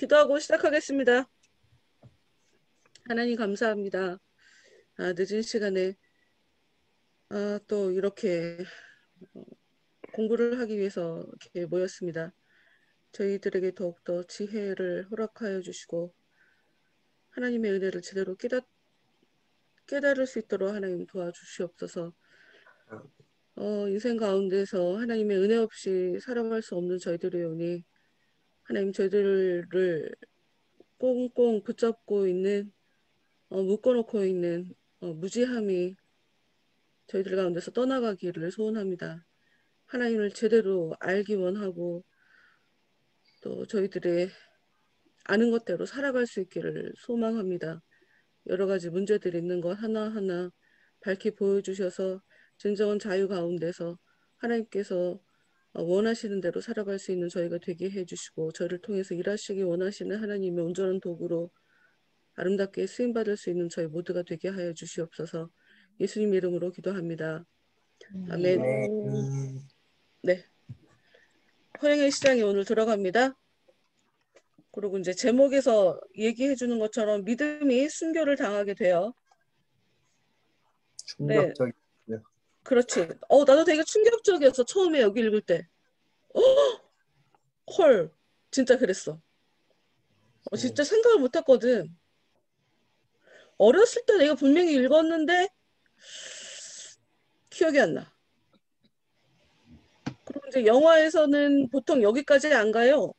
기도하고 시작하겠습니다. 하나님 감사합니다. 늦은 시간에 또 이렇게 공부를 하기 위해서 이렇게 모였습니다. 저희들에게 더욱더 지혜를 허락하여 주시고 하나님의 은혜를 제대로 깨달을 수 있도록 하나님 도와주시옵소서. 인생 가운데서 하나님의 은혜 없이 살아갈 수 없는 저희들의 오니 하나님 저희들을 꽁꽁 붙잡고 있는 묶어놓고 있는 무지함이 저희들 가운데서 떠나가기를 소원합니다. 하나님을 제대로 알기 원하고 또 저희들의 아는 것대로 살아갈 수 있기를 소망합니다. 여러 가지 문제들이 있는 것 하나하나 밝히 보여주셔서 진정한 자유 가운데서 하나님께서 원하시는 대로 살아갈 수 있는 저희가 되게 해주시고 저를 통해서 일하시기 원하시는 하나님의 온전한 도구로 아름답게 쓰임받을 수 있는 저희 모두가 되게 하여 주시옵소서. 예수님 이름으로 기도합니다. 아멘. 네. 네. 허영의 시장이 오늘 들어갑니다. 그리고 이제 제목에서 얘기해 주는 것처럼 믿음이 순교를 당하게 돼요. 네. 충격적이에요. 그렇지. 나도 되게 충격적이었어. 처음에 여기 읽을 때. 헐. 진짜 그랬어. 진짜 생각을 못 했거든. 어렸을 때 내가 분명히 읽었는데 기억이 안 나. 그리고 이제 영화에서는 보통 여기까지 안 가요.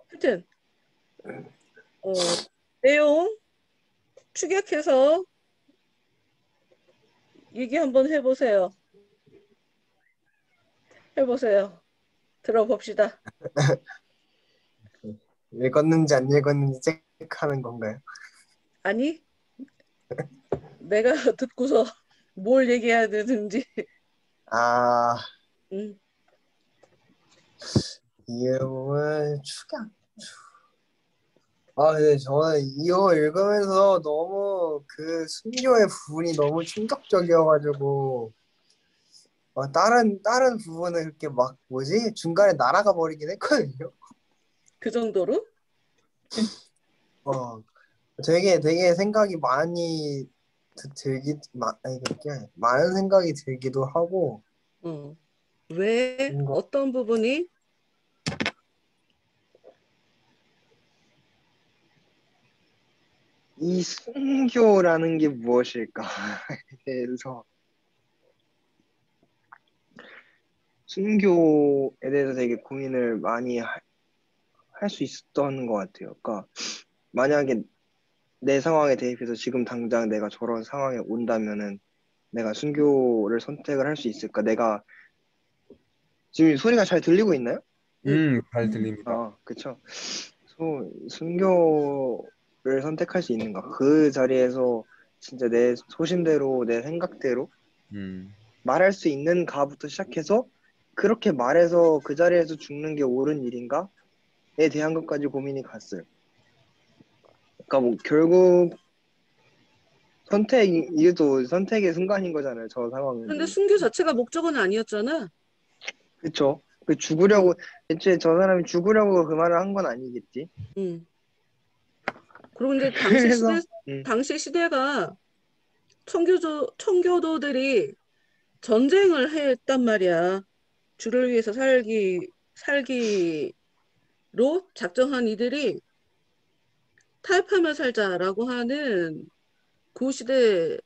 하여튼 내용 축약해서 얘기 한번 해보세요. 들어봅시다. 읽었는지 안 읽었는지 체크하는 건가요? 아니, 내가 듣고서 뭘 얘기해야 되는지. 이름은 축약. 근데 저는 이거 읽으면서 너무 그 순교의 부분이 너무 충격적이어가지고 다른 부분은 그렇게 막 뭐지 중간에 날아가 버리긴 했거든요. 그 정도로? 되게 생각이 많이 많은 생각이 들기도 하고. 왜? 어떤 부분이? 이 순교라는 게 무엇일까에 대해서 순교에 대해서 되게 고민을 많이 할 수 있었던 것 같아요. 그러니까 만약에 내 상황에 대입해서 지금 당장 내가 저런 상황에 온다면은 내가 순교를 선택을 할 수 있을까? 내가 지금 소리가 잘 들리고 있나요? 잘 들립니다. 그쵸. 순교를 선택할 수 있는가? 그 자리에서 진짜 내 소신대로 내 생각대로 말할 수 있는가부터 시작해서 그렇게 말해서 그 자리에서 죽는 게 옳은 일인가에 대한 것까지 고민이 갔어요. 그러니까 뭐 결국 이게 또 선택의 순간인 거잖아요. 저 상황은. 근데 순교 자체가 목적은 아니었잖아. 그쵸. 죽으려고 애초에 저 사람이 죽으려고 그 말을 한 건 아니겠지. 그리고 이제 당시 시대가 청교도들이 전쟁을 했단 말이야. 주를 위해서 살기로 작정한 이들이 타협하며 살자라고 하는 그 시대의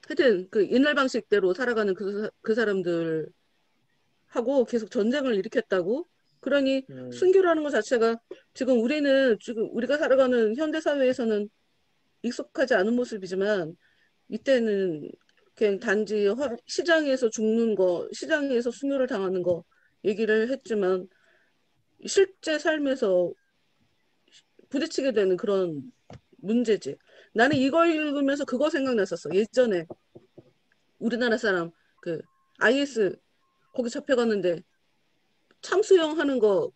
하여튼 그 옛날 방식대로 살아가는 그 사람들하고 계속 전쟁을 일으켰다고. 그러니 순교라는 것 자체가 지금 우리가 살아가는 현대 사회에서는 익숙하지 않은 모습이지만 이때는 그냥 단지 시장에서 죽는 거, 시장에서 순교를 당하는 거 얘기를 했지만 실제 삶에서 부딪히게 되는 그런 문제지. 나는 이걸 읽으면서 그거 생각났었어. 예전에 우리나라 사람 그 IS 거기 잡혀갔는데 참수형 하는 거,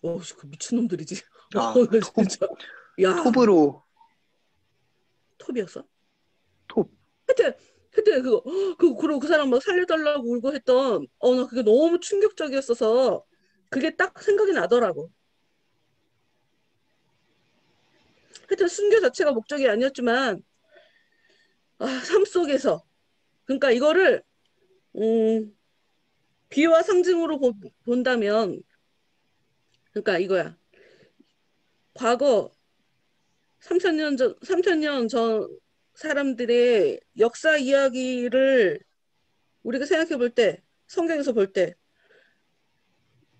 그 미친놈들이지. 진짜. 야. 톱으로. 톱이었어? 톱. 하여튼 하여튼 그리고 그 사람 막 살려달라고 울고 했던 나 그게 너무 충격적이었어서 그게 딱 생각이 나더라고. 하여튼 순교 자체가 목적이 아니었지만 삶 속에서 그러니까 이거를 음, 비유와 상징으로 본다면 그러니까 이거야. 과거 3,000년 전 사람들의 역사 이야기를 우리가 생각해 볼 때, 성경에서 볼 때,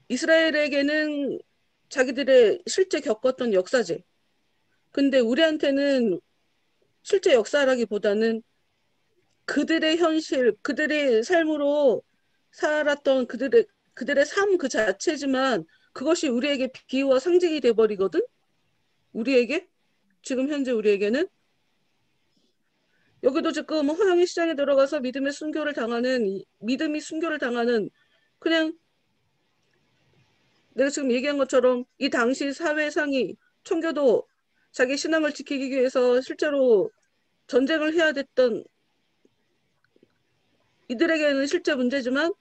이스라엘에게는 자기들의 실제 겪었던 역사지. 근데 우리한테는 실제 역사라기보다는 그들의 현실, 그들의 삶으로 살았던 그들의 삶 그 자체지만 그것이 우리에게 비유와 상징이 돼버리거든? 우리에게? 지금 현재 우리에게는? 여기도 지금 허영이 시장에 들어가서 믿음이 순교를 당하는 그냥 내가 지금 얘기한 것처럼 이 당시 사회상이 청교도 자기 신앙을 지키기 위해서 실제로 전쟁을 해야 됐던 이들에게는 실제 문제지만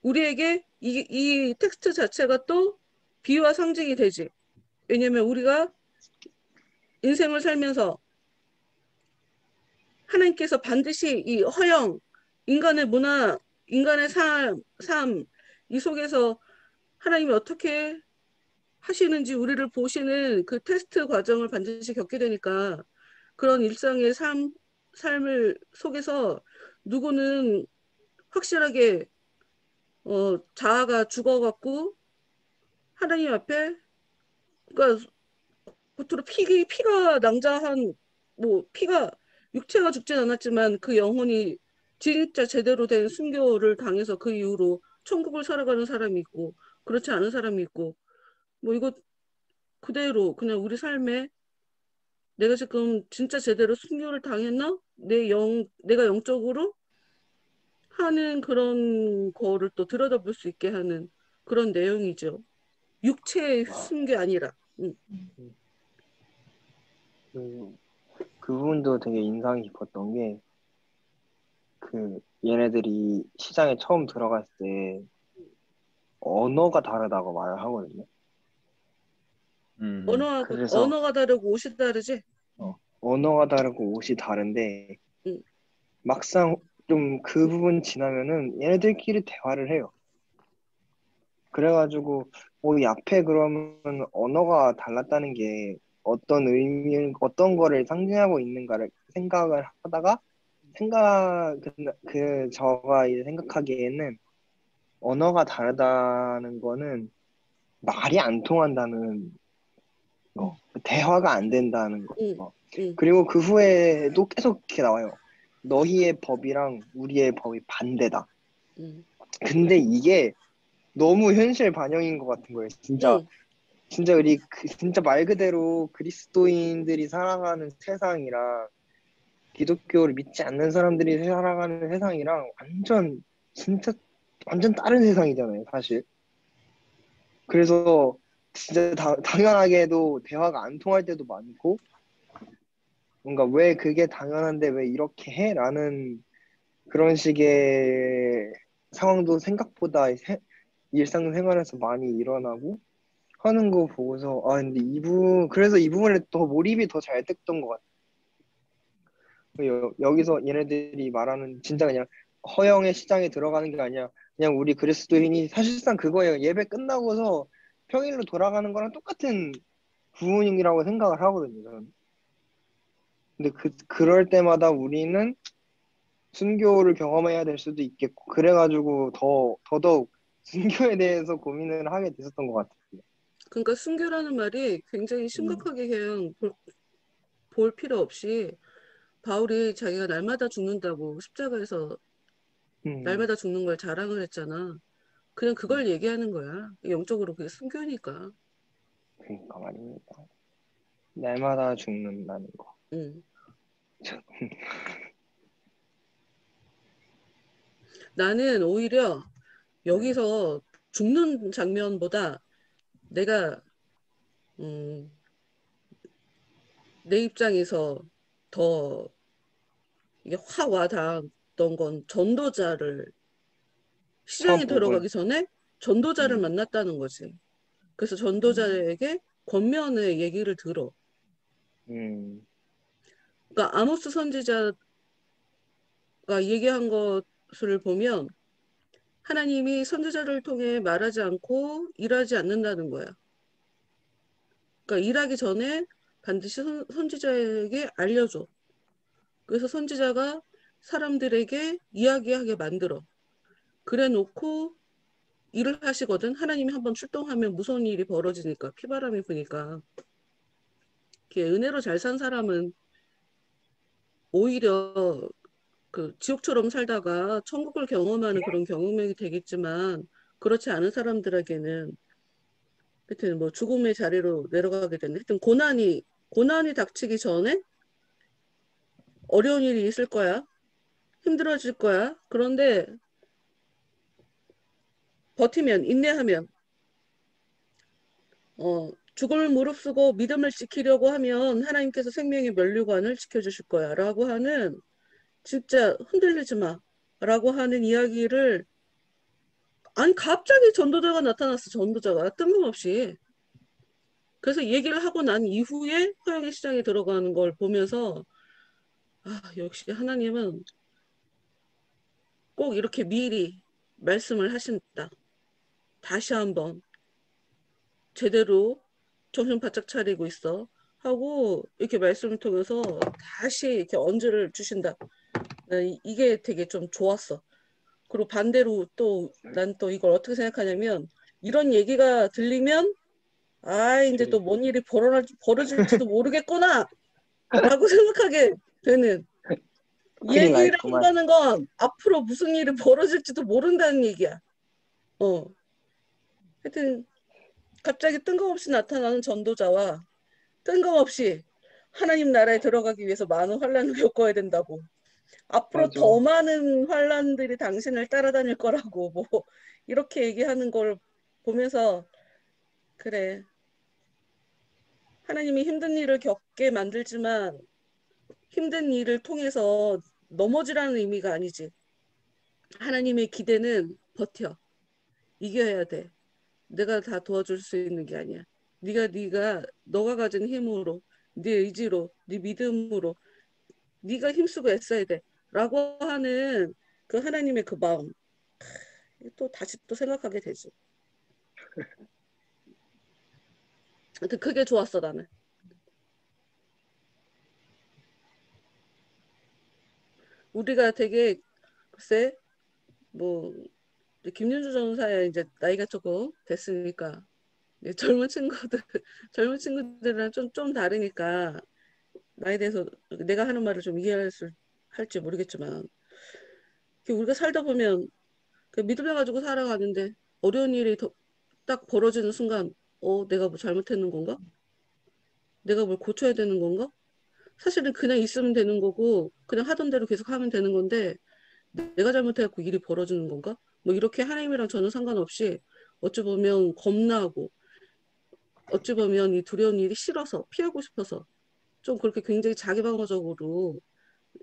우리에게 이 텍스트 자체가 또 비유와 상징이 되지. 왜냐면 우리가 인생을 살면서 하나님께서 반드시 이 허영, 인간의 문화, 인간의 이 속에서 하나님이 어떻게 하시는지 우리를 보시는 그 테스트 과정을 반드시 겪게 되니까 그런 일상의 삶을 속에서 누구는 확실하게 자아가 죽어갖고 하나님 앞에 그러니까 겉으로 피가 낭자한 피가 육체가 죽진 않았지만 그 영혼이 진짜 제대로 된 순교를 당해서 그 이후로 천국을 살아가는 사람이 있고 그렇지 않은 사람이 있고 이거 그대로 그냥 우리 삶에 내가 지금 진짜 제대로 순교를 당했나? 내가 영적으로 하는 그런 거를 또 들여다볼 수 있게 하는 그런 내용이죠. 육체의 순교 아니라. 응. 그 부분도 되게 인상 깊었던 게 얘네들이 시장에 처음 들어갔을 때 언어가 다르다고 말을 하거든요. 그래서 언어가 다르고 옷이 다르지? 언어가 다르고 옷이 다른데 응. 막상 좀 그 부분 지나면은 얘네들끼리 대화를 해요. 그래가지고 이 앞에 그러면 언어가 달랐다는 게 어떤 어떤 거를 상징하고 있는가를 생각을 하다가 저가 이제 생각하기에는 언어가 다르다는 거는 말이 안 통한다는 거, 대화가 안 된다는 거. 응. 응. 그리고 그 후에도 계속 이렇게 나와요. 너희의 법이랑 우리의 법이 반대다. 응. 근데 이게 너무 현실 반영인 것 같은 거예요. 진짜 응. 진짜 말 그대로 그리스도인들이 살아가는 세상이랑 기독교를 믿지 않는 사람들이 살아가는 세상이랑 진짜 완전 다른 세상이잖아요, 사실. 그래서 진짜 당연하게도 대화가 안 통할 때도 많고, 뭔가 왜 그게 당연한데 왜 이렇게 해? 라는 그런 식의 상황도 생각보다 일상생활에서 많이 일어나고 하는 거 보고서, 근데 그래서 이 부분에 더 몰입이 더 잘 됐던 것 같아요. 여기서 얘네들이 말하는 진짜 그냥 허영의 시장에 들어가는 게 아니야. 그냥 우리 그리스도인이 사실상 그거예요. 예배 끝나고서 평일로 돌아가는 거랑 똑같은 부분이라고 생각을 하거든요. 저는. 근데 그럴 때마다 우리는 순교를 경험해야 될 수도 있겠고, 그래가지고 더더욱 순교에 대해서 고민을 하게 됐었던 것 같아요. 그러니까 순교라는 말이 굉장히 심각하게 그냥 볼 필요 없이 바울이 자기가 날마다 죽는다고 십자가에서 음, 날마다 죽는 걸 자랑을 했잖아. 그냥 그걸 얘기하는 거야. 영적으로 그게 순교니까. 그러니까 말입니다. 날마다 죽는다는 거. 응. 나는 오히려 네. 여기서 죽는 장면보다 내가 음, 내 입장에서 더 이게 확 와닿았던 만났던 건 전도자를 처음 시장에 복음. 들어가기 전에 전도자를 음, 만났다는 거지. 그래서 전도자에게 권면의 얘기를 들어. 음, 그러니까 아모스 선지자가 얘기한 것을 보면 하나님이 선지자를 통해 말하지 않고 일하지 않는다는 거야. 그러니까 일하기 전에 반드시 선지자에게 알려줘. 그래서 선지자가 사람들에게 이야기하게 만들어. 그래 놓고 일을 하시거든. 하나님이 한번 출동하면 무서운 일이 벌어지니까, 피바람이 부니까. 이렇게 은혜로 잘 산 사람은 오히려 그 지옥처럼 살다가 천국을 경험하는 그런 경험이 되겠지만, 그렇지 않은 사람들에게는 하여튼 뭐 죽음의 자리로 내려가게 되는, 하여튼 고난이 닥치기 전에 어려운 일이 있을 거야. 힘들어질 거야. 그런데 버티면, 인내하면, 죽음을 무릅쓰고 믿음을 지키려고 하면 하나님께서 생명의 면류관을 지켜주실 거야. 라고 하는, 진짜 흔들리지 마. 라고 하는 이야기를, 아니, 갑자기 전도자가 나타났어. 전도자가. 뜬금없이. 그래서 얘기를 하고 난 이후에 허영의 시장에 들어가는 걸 보면서, 아, 역시 하나님은 꼭 이렇게 미리 말씀을 하신다. 다시 한번 제대로 정신 바짝 차리고 있어. 하고 이렇게 말씀을 통해서 다시 이렇게 언지를 주신다. 이게 되게 좀 좋았어. 그리고 반대로 또 난 또 이걸 어떻게 생각하냐면 이런 얘기가 들리면 아 이제 또 뭔 일이 벌어질지도 모르겠구나 라고 생각하게 되는 큰일 나 얘기를 있구만. 한다는 건 앞으로 무슨 일이 벌어질지도 모른다는 얘기야. 하여튼 갑자기 뜬금없이 나타나는 전도자와 뜬금없이 하나님 나라에 들어가기 위해서 많은 환란을 겪어야 된다고. 앞으로 맞아. 더 많은 환란들이 당신을 따라다닐 거라고 뭐 이렇게 얘기하는 걸 보면서 그래. 하나님이 힘든 일을 겪게 만들지만 힘든 일을 통해서 넘어지라는 의미가 아니지. 하나님의 기대는 버텨. 이겨야 돼. 내가 다 도와줄 수 있는 게 아니야. 너가 가진 힘으로, 네 의지로, 네 믿음으로 네가 힘쓰고 애써야 돼. 라고 하는 그 하나님의 그 마음. 또 다시 또 생각하게 되지. 하여튼 그게 좋았어, 나는. 우리가 되게, 글쎄, 뭐, 김윤주 전사야 이제 나이가 조금 됐으니까, 젊은 친구들, 젊은 친구들이랑 좀 다르니까, 나에 대해서 내가 하는 말을 좀 할지 모르겠지만, 우리가 살다 보면, 그 믿음을 가지고 살아가는데, 어려운 일이 딱 벌어지는 순간, 내가 뭐 잘못했는 건가? 내가 뭘 고쳐야 되는 건가? 사실은 그냥 있으면 되는 거고 그냥 하던 대로 계속 하면 되는 건데 내가 잘못해갖고 일이 벌어지는 건가? 뭐 이렇게 하나님이랑 전혀 상관없이 어찌 보면 겁나고 어찌 보면 이 두려운 일이 싫어서 피하고 싶어서 좀 그렇게 굉장히 자기방어적으로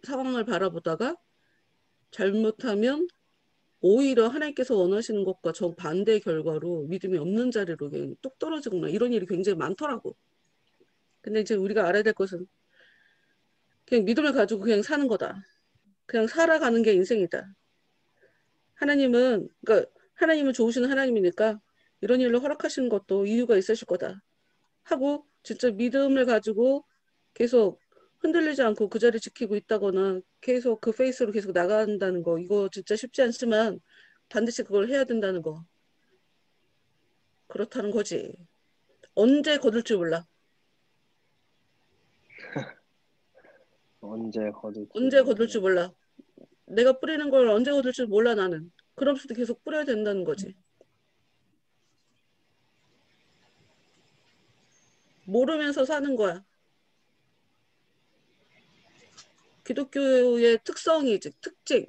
상황을 바라보다가 잘못하면 오히려 하나님께서 원하시는 것과 정반대의 결과로 믿음이 없는 자리로 그냥 뚝 떨어지거나 이런 일이 굉장히 많더라고. 근데 이제 우리가 알아야 될 것은 그냥 믿음을 가지고 그냥 사는 거다. 그냥 살아가는 게 인생이다. 하나님은 좋으신 하나님이니까 이런 일을 허락하시는 것도 이유가 있으실 거다. 하고 진짜 믿음을 가지고 계속 흔들리지 않고 그 자리 지키고 있다거나 계속 그 페이스로 계속 나간다는 거 이거 진짜 쉽지 않지만 반드시 그걸 해야 된다는 거 그렇다는 거지. 언제 거둘 줄 몰라. 언제 거둘지 언제 거둘 줄 모르겠네. 몰라. 내가 뿌리는 걸 언제 거둘 줄 몰라 나는. 그러면서도 계속 뿌려야 된다는 거지. 모르면서 사는 거야. 기독교의 특성이지,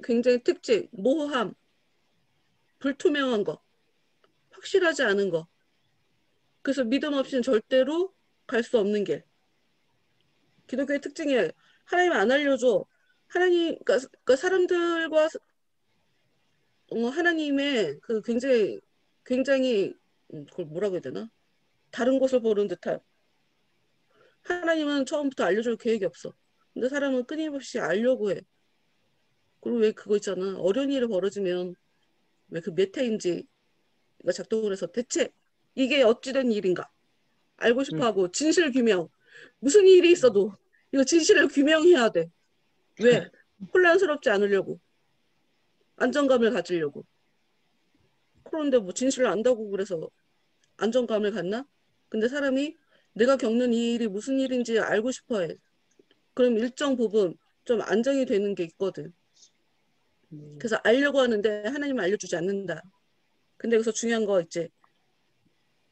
굉장히 특징, 모호함, 불투명한 거, 확실하지 않은 거. 그래서 믿음 없이는 절대로 갈 수 없는 길. 기독교의 특징이에요. 하나님 안 알려줘. 하나님, 그러니까 사람들과 하나님의 그 굉장히 그걸 뭐라고 해야 되나? 다른 곳을 보는 듯한 하나님은 처음부터 알려줄 계획이 없어. 근데 사람은 끊임없이 알려고 해. 그리고 왜 그거 있잖아. 어려운 일이 벌어지면 왜 그 메타인지가 작동을 해서 대체 이게 어찌된 일인가? 알고 싶어 응. 하고 진실 규명. 무슨 일이 있어도 이거 진실을 규명해야 돼. 왜? 혼란스럽지 않으려고. 안정감을 가지려고. 그런데 뭐 진실을 안다고 그래서 안정감을 갖나? 근데 사람이 내가 겪는 이 일이 무슨 일인지 알고 싶어 해. 그럼 일정 부분 좀 안정이 되는 게 있거든. 그래서 알려고 하는데 하나님은 알려주지 않는다. 근데 여기서 중요한 거 있지.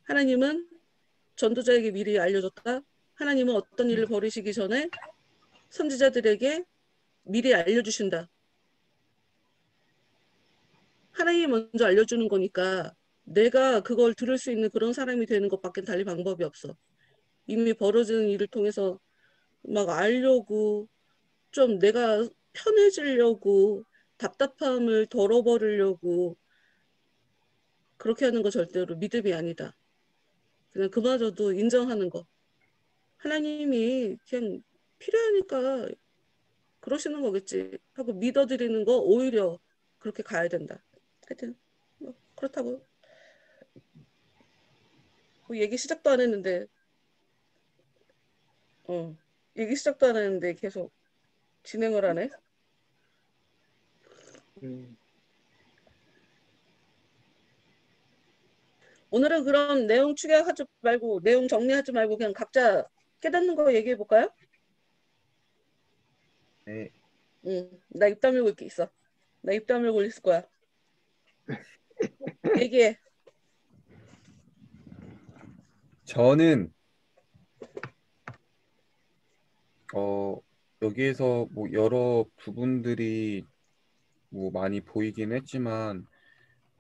하나님은 전도자에게 미리 알려줬다. 하나님은 어떤 일을 벌이시기 전에 선지자들에게 미리 알려주신다. 하나님이 먼저 알려주는 거니까 내가 그걸 들을 수 있는 그런 사람이 되는 것밖에 달리 방법이 없어. 이미 벌어지는 일을 통해서 막 알려고 좀 내가 편해지려고 답답함을 덜어버리려고 그렇게 하는 거 절대로 믿음이 아니다. 그냥 그마저도 인정하는 거. 하나님이 그냥 필요하니까 그러시는 거겠지 하고 믿어드리는 거 오히려 그렇게 가야 된다. 하여튼 뭐 그렇다고 뭐 얘기 시작도 안 했는데 얘기 시작도 안 했는데 계속 진행을 하네. 음. 오늘은 그럼 내용 축약하지 말고 내용 정리하지 말고 그냥 각자 깨닫는 거 얘기해 볼까요? 네. 나 입 다물고 있게 있어. 나 입 다물고 있을 거야. 얘기해. 저는 여기에서 뭐 여러 부분들이 뭐 많이 보이긴 했지만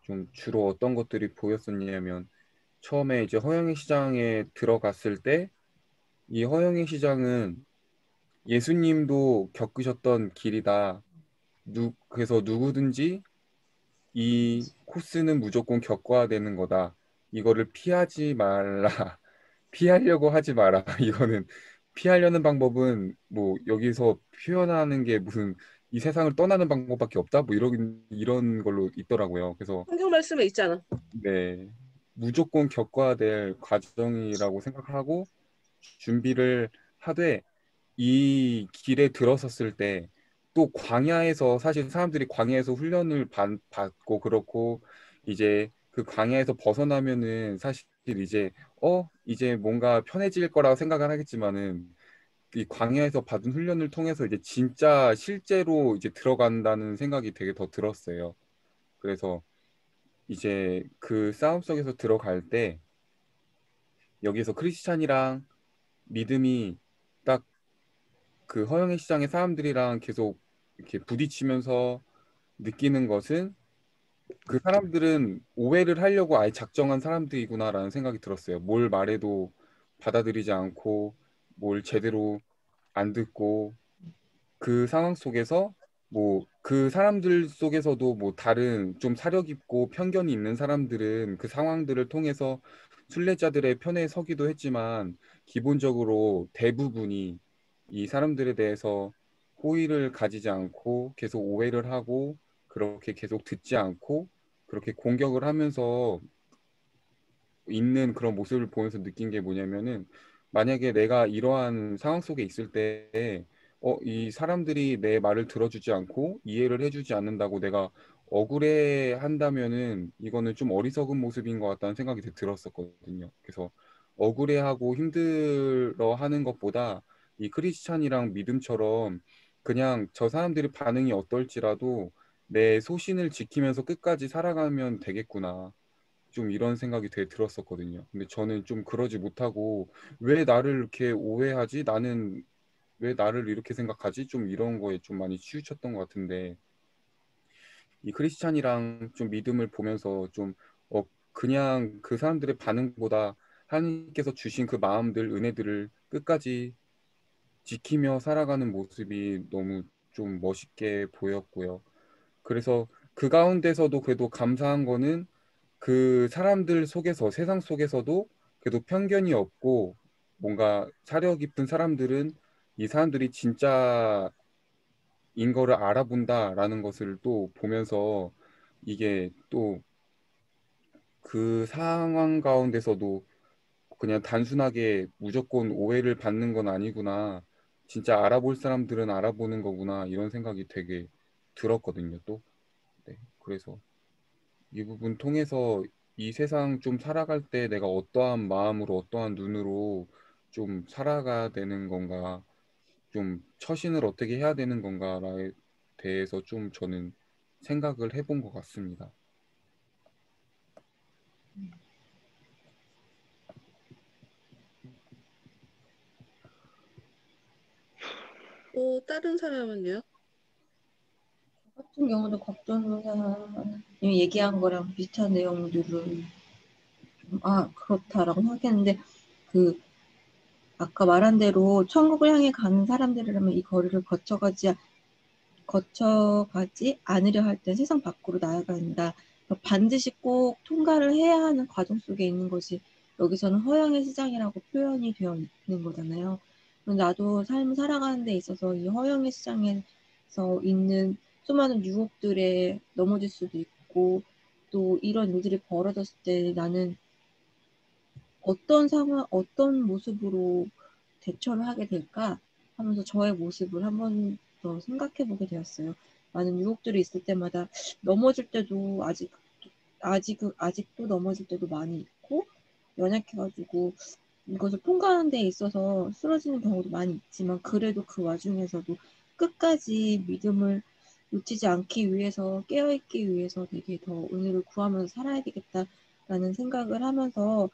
좀 주로 어떤 것들이 보였었냐면 처음에 이제 허영의 시장에 들어갔을 때 이 허영의 시장은 예수님도 겪으셨던 길이다. 그래서 누구든지 이 코스는 무조건 겪어야 되는 거다. 이거를 피하지 말라. 피하려고 하지 마라. 이거는 피하려는 방법은 뭐 여기서 표현하는 게 무슨 이 세상을 떠나는 방법밖에 없다. 뭐 이런 걸로 있더라고요. 그래서 성경 말씀에 있잖아. 네. 무조건 겪어야 될 과정이라고 생각하고 준비를 하되 이 길에 들어섰을 때 또 광야에서 사실 사람들이 광야에서 훈련을 받고 그렇고 이제 그 광야에서 벗어나면은 사실 이제 이제 뭔가 편해질 거라고 생각을 하겠지만은 이 광야에서 받은 훈련을 통해서 이제 진짜 실제로 이제 들어간다는 생각이 되게 더 들었어요. 그래서 이제 그 싸움 속에서 들어갈 때 여기서 크리스찬이랑 믿음이 딱 그 허영의 시장의 사람들이랑 계속 이렇게 부딪히면서 느끼는 것은 그 사람들은 오해를 하려고 아예 작정한 사람들이구나라는 생각이 들었어요. 뭘 말해도 받아들이지 않고 뭘 제대로 안 듣고 그 상황 속에서 뭐 그 사람들 속에서도 뭐 다른 좀 사려 깊고 편견이 있는 사람들은 그 상황들을 통해서 순례자들의 편에 서기도 했지만 기본적으로 대부분이 이 사람들에 대해서 호의를 가지지 않고 계속 오해를 하고 그렇게 계속 듣지 않고 그렇게 공격을 하면서 있는 그런 모습을 보면서 느낀 게 뭐냐면은 만약에 내가 이러한 상황 속에 있을 때 이 사람들이 내 말을 들어주지 않고 이해를 해주지 않는다고 내가 억울해 한다면은 이거는 좀 어리석은 모습인 것 같다는 생각이 되게 들었었거든요. 그래서 억울해하고 힘들어하는 것보다 이 크리스찬이랑 믿음처럼 그냥 저 사람들의 반응이 어떨지라도 내 소신을 지키면서 끝까지 살아가면 되겠구나. 좀 이런 생각이 되게 들었었거든요. 근데 저는 좀 그러지 못하고 왜 나를 이렇게 오해하지? 나는 왜 나를 이렇게 생각하지? 좀 이런 거에 좀 많이 치우쳤던 것 같은데 이 크리스찬이랑 좀 믿음을 보면서 좀 그냥 그 사람들의 반응보다 하나님께서 주신 그 마음들, 은혜들을 끝까지 지키며 살아가는 모습이 너무 좀 멋있게 보였고요. 그래서 그 가운데서도 그래도 감사한 거는 그 사람들 속에서, 세상 속에서도 그래도 편견이 없고 뭔가 사려 깊은 사람들은 이 사람들이 진짜인 거를 알아본다라는 것을 또 보면서 이게 또 그 상황 가운데서도 그냥 단순하게 무조건 오해를 받는 건 아니구나. 진짜 알아볼 사람들은 알아보는 거구나. 이런 생각이 되게 들었거든요, 또. 네. 그래서 이 부분 통해서 이 세상 좀 살아갈 때 내가 어떠한 마음으로, 어떠한 눈으로 좀 살아가야 되는 건가, 좀 처신을 어떻게 해야 되는 건가에 대해서 좀 저는 생각을 해본 것 같습니다. 또 다른 사람은요? 같은 경우도 걱정사님이 얘기한 거랑 비슷한 내용들을 그렇다라고 생각했는데 그 아까 말한 대로 천국을 향해 가는 사람들이라면 이 거리를 거쳐가지 않으려 할 때 세상 밖으로 나아가야 한다. 반드시 꼭 통과를 해야 하는 과정 속에 있는 것이 여기서는 허영의 시장이라고 표현이 되어 있는 거잖아요. 나도 삶을 살아가는 데 있어서 이 허영의 시장에서 있는 수많은 유혹들에 넘어질 수도 있고 또 이런 일들이 벌어졌을 때 나는 어떤 상황, 어떤 모습으로 대처를 하게 될까 하면서 저의 모습을 한 번 더 생각해 보게 되었어요. 많은 유혹들이 있을 때마다 넘어질 때도 아직도 넘어질 때도 많이 있고 연약해가지고 이것을 통과하는 데 있어서 쓰러지는 경우도 많이 있지만 그래도 그 와중에서도 끝까지 믿음을 놓치지 않기 위해서 깨어있기 위해서 되게 더 은혜를 구하면서 살아야 되겠다라는 생각을 하면서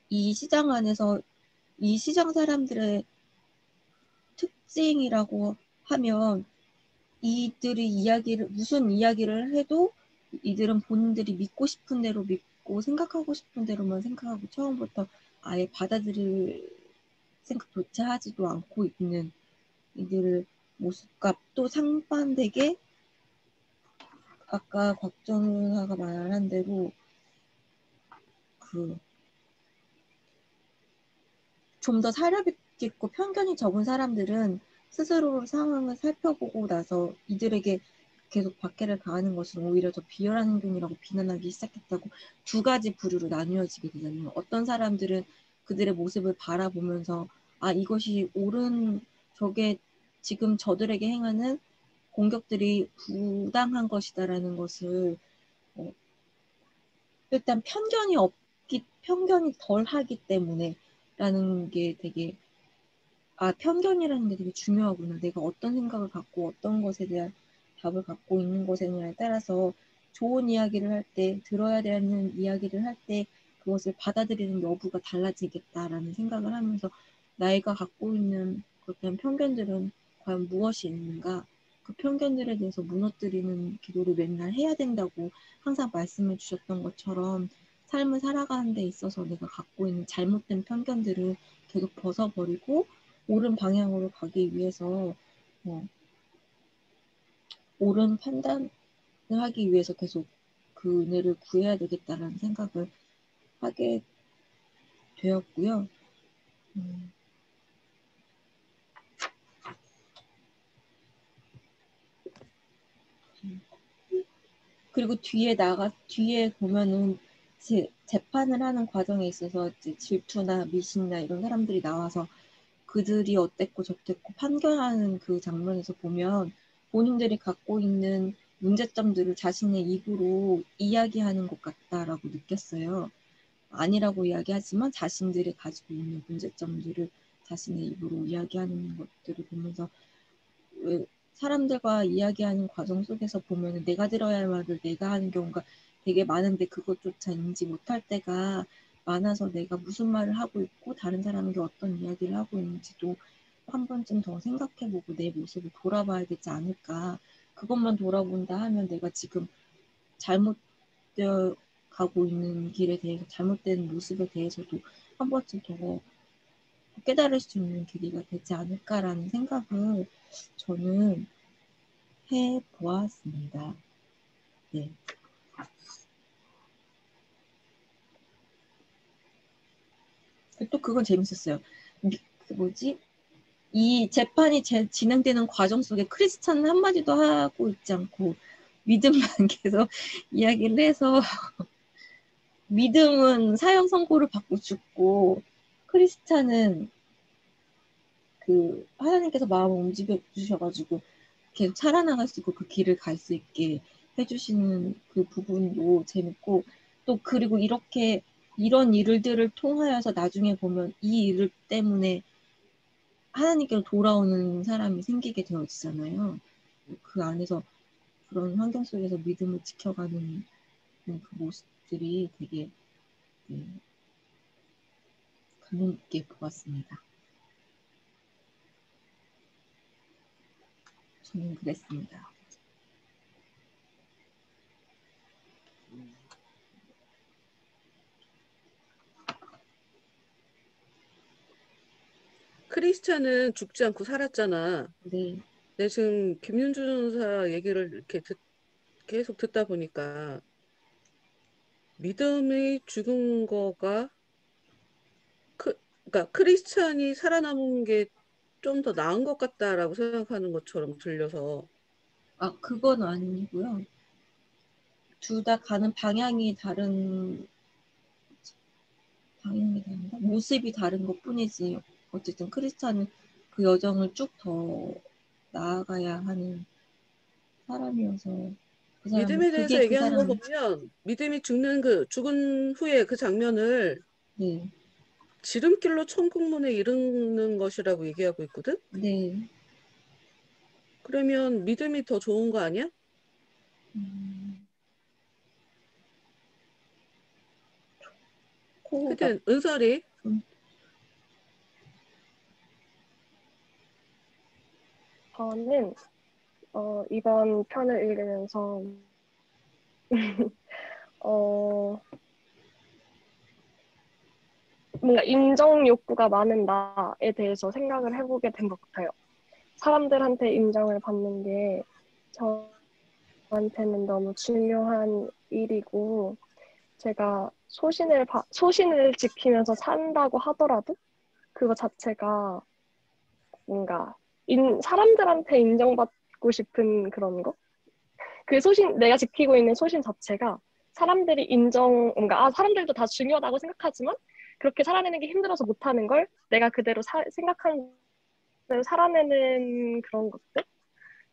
이 시장 안에서 이 시장 사람들의 특징이라고 하면 이들이 무슨 이야기를 해도 이들은 본인들이 믿고 싶은 대로 믿고 생각하고 싶은 대로만 생각하고 처음부터 아예 받아들일 생각조차 하지도 않고 있는 이들의 모습과 또 상반되게 아까 곽정사가 말한 대로 좀 더 사려있고 편견이 적은 사람들은 스스로 상황을 살펴보고 나서 이들에게 계속 박해를 가하는 것은 오히려 더 비열한 행동이라고 비난하기 시작했다고 두 가지 부류로 나뉘어지게 되잖아요. 어떤 사람들은 그들의 모습을 바라보면서 이것이 저게 지금 저들에게 행하는 공격들이 부당한 것이다라는 것을 일단 편견이 덜하기 때문에 라는 게 되게 편견이라는 게 되게 중요하구나. 내가 어떤 생각을 갖고 어떤 것에 대한 답을 갖고 있는 것이냐에 따라서 좋은 이야기를 할 때, 들어야 되는 이야기를 할 때 그것을 받아들이는 여부가 달라지겠다라는 생각을 하면서 나이가 갖고 있는 그런 편견들은 과연 무엇이 있는가? 그 편견들에 대해서 무너뜨리는 기도를 맨날 해야 된다고 항상 말씀해 주셨던 것처럼 삶을 살아가는 데 있어서 내가 갖고 있는 잘못된 편견들을 계속 벗어버리고 옳은 방향으로 가기 위해서 옳은 판단을 하기 위해서 계속 그 은혜를 구해야 되겠다라는 생각을 하게 되었고요. 그리고 뒤에 보면은 재판을 하는 과정에 있어서 질투나 미신이나 이런 사람들이 나와서 그들이 어땠고 저땠고 판결하는 그 장면에서 보면 본인들이 갖고 있는 문제점들을 자신의 입으로 이야기하는 것 같다라고 느꼈어요. 아니라고 이야기하지만 자신들이 가지고 있는 문제점들을 자신의 입으로 이야기하는 것들을 보면서 사람들과 이야기하는 과정 속에서 보면 내가 들어야 할 말을 내가 하는 경우가 되게 많은데 그것조차 인지 못할 때가 많아서 내가 무슨 말을 하고 있고 다른 사람에게 어떤 이야기를 하고 있는지도 한 번쯤 더 생각해보고 내 모습을 돌아봐야 되지 않을까. 그것만 돌아본다 하면 내가 지금 잘못되어 가고 있는 길에 대해서 잘못된 모습에 대해서도 한 번쯤 더 깨달을 수 있는 계기가 되지 않을까라는 생각을 저는 해보았습니다. 네. 또 그건 재밌었어요. 뭐지? 이 재판이 진행되는 과정 속에 크리스찬은 한마디도 하고 있지 않고 믿음만 계속 이야기를 해서 믿음은 사형 선고를 받고 죽고 크리스찬은 그 하나님께서 마음을 움직여 주셔가지고 계속 살아나갈 수 있고 그 길을 갈 수 있게 해주시는 그 부분도 재밌고 또 그리고 이렇게 이런 일들을 통하여서 나중에 보면 이 일 때문에 하나님께로 돌아오는 사람이 생기게 되어지잖아요. 그 안에서 그런 환경 속에서 믿음을 지켜가는 그 모습들이 되게 감명 깊게 보았습니다. 저는 그랬습니다. 크리스찬은 죽지 않고 살았잖아. 네. 근데 지금 김윤주 전사 얘기를 이렇게 계속 듣다 보니까 믿음이 죽은 거가 그러니까 크리스찬이 살아남은 게 좀 더 나은 것 같다라고 생각하는 것처럼 들려서. 아, 그건 아니고요. 둘 다 가는 방향이 다른가? 모습이 다른 것 뿐이지. 어쨌든 크리스찬은 그 여정을 쭉 더 나아가야 하는 사람이어서 그 사람 믿음에 대해서 그게 그 얘기하는 거 사람 보면 믿음이 죽은 후에 그 장면을 네. 지름길로 천국문에 이르는 것이라고 얘기하고 있거든? 네. 그러면 믿음이 더 좋은 거 아니야? 하여튼 은설이 저는 이번 편을 읽으면서 뭔가 인정 욕구가 많은 나에 대해서 생각을 해보게 된 것 같아요. 사람들한테 인정을 받는 게 저한테는 너무 중요한 일이고 제가 소신을 지키면서 산다고 하더라도 그거 자체가 뭔가 사람들한테 인정받고 싶은 그런 거? 그 내가 지키고 있는 소신 자체가 사람들이 뭔가 사람들도 다 중요하다고 생각하지만 그렇게 살아내는 게 힘들어서 못하는 걸 내가 그대로 생각하는 대로 살아내는 그런 것들?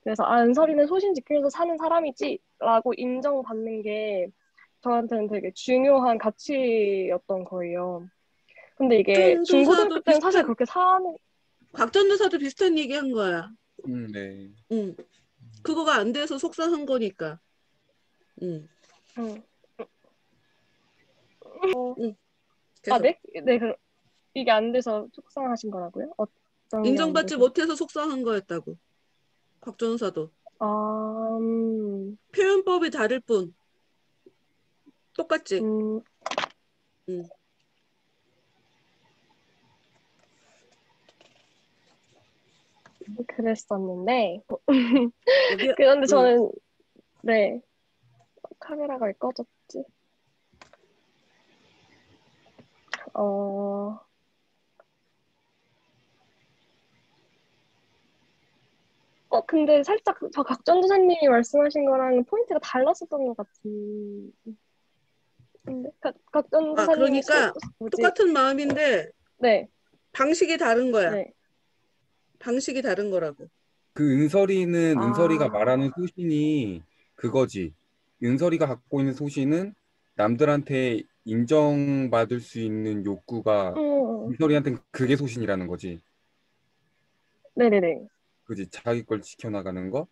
그래서 은설이는 소신 지키면서 사는 사람이지 라고 인정받는 게 저한테는 되게 중요한 가치였던 거예요. 근데 이게 중고등학교 때는 사실 그렇게 사는 곽전도사도 비슷한 얘기 한 거야. 네. 그거가 안 돼서 속상한 거니까. 네? 네, 이게 안 돼서 속상하신 거라고요? 어떤 인정받지 못해서 속상한 거였다고. 곽전도사도. 표현법이 다를 뿐. 똑같지? 그랬었는데 그런데 저는 네 카메라가 왜 꺼졌지? 근데 살짝 저 각전도사님이 말씀하신 거랑 포인트가 달랐었던 것 같은. 각전도사님 그러니까 똑같은 마음인데 네. 방식이 다른 거야. 네. 방식이 다른 거라고. 그 은설이가 말하는 소신이 그거지. 은설이가 갖고 있는 소신은 남들한테 인정받을 수 있는 욕구가 은설이한테는 그게 소신이라는 거지. 네네네. 그지, 자기 걸 지켜나가는 거?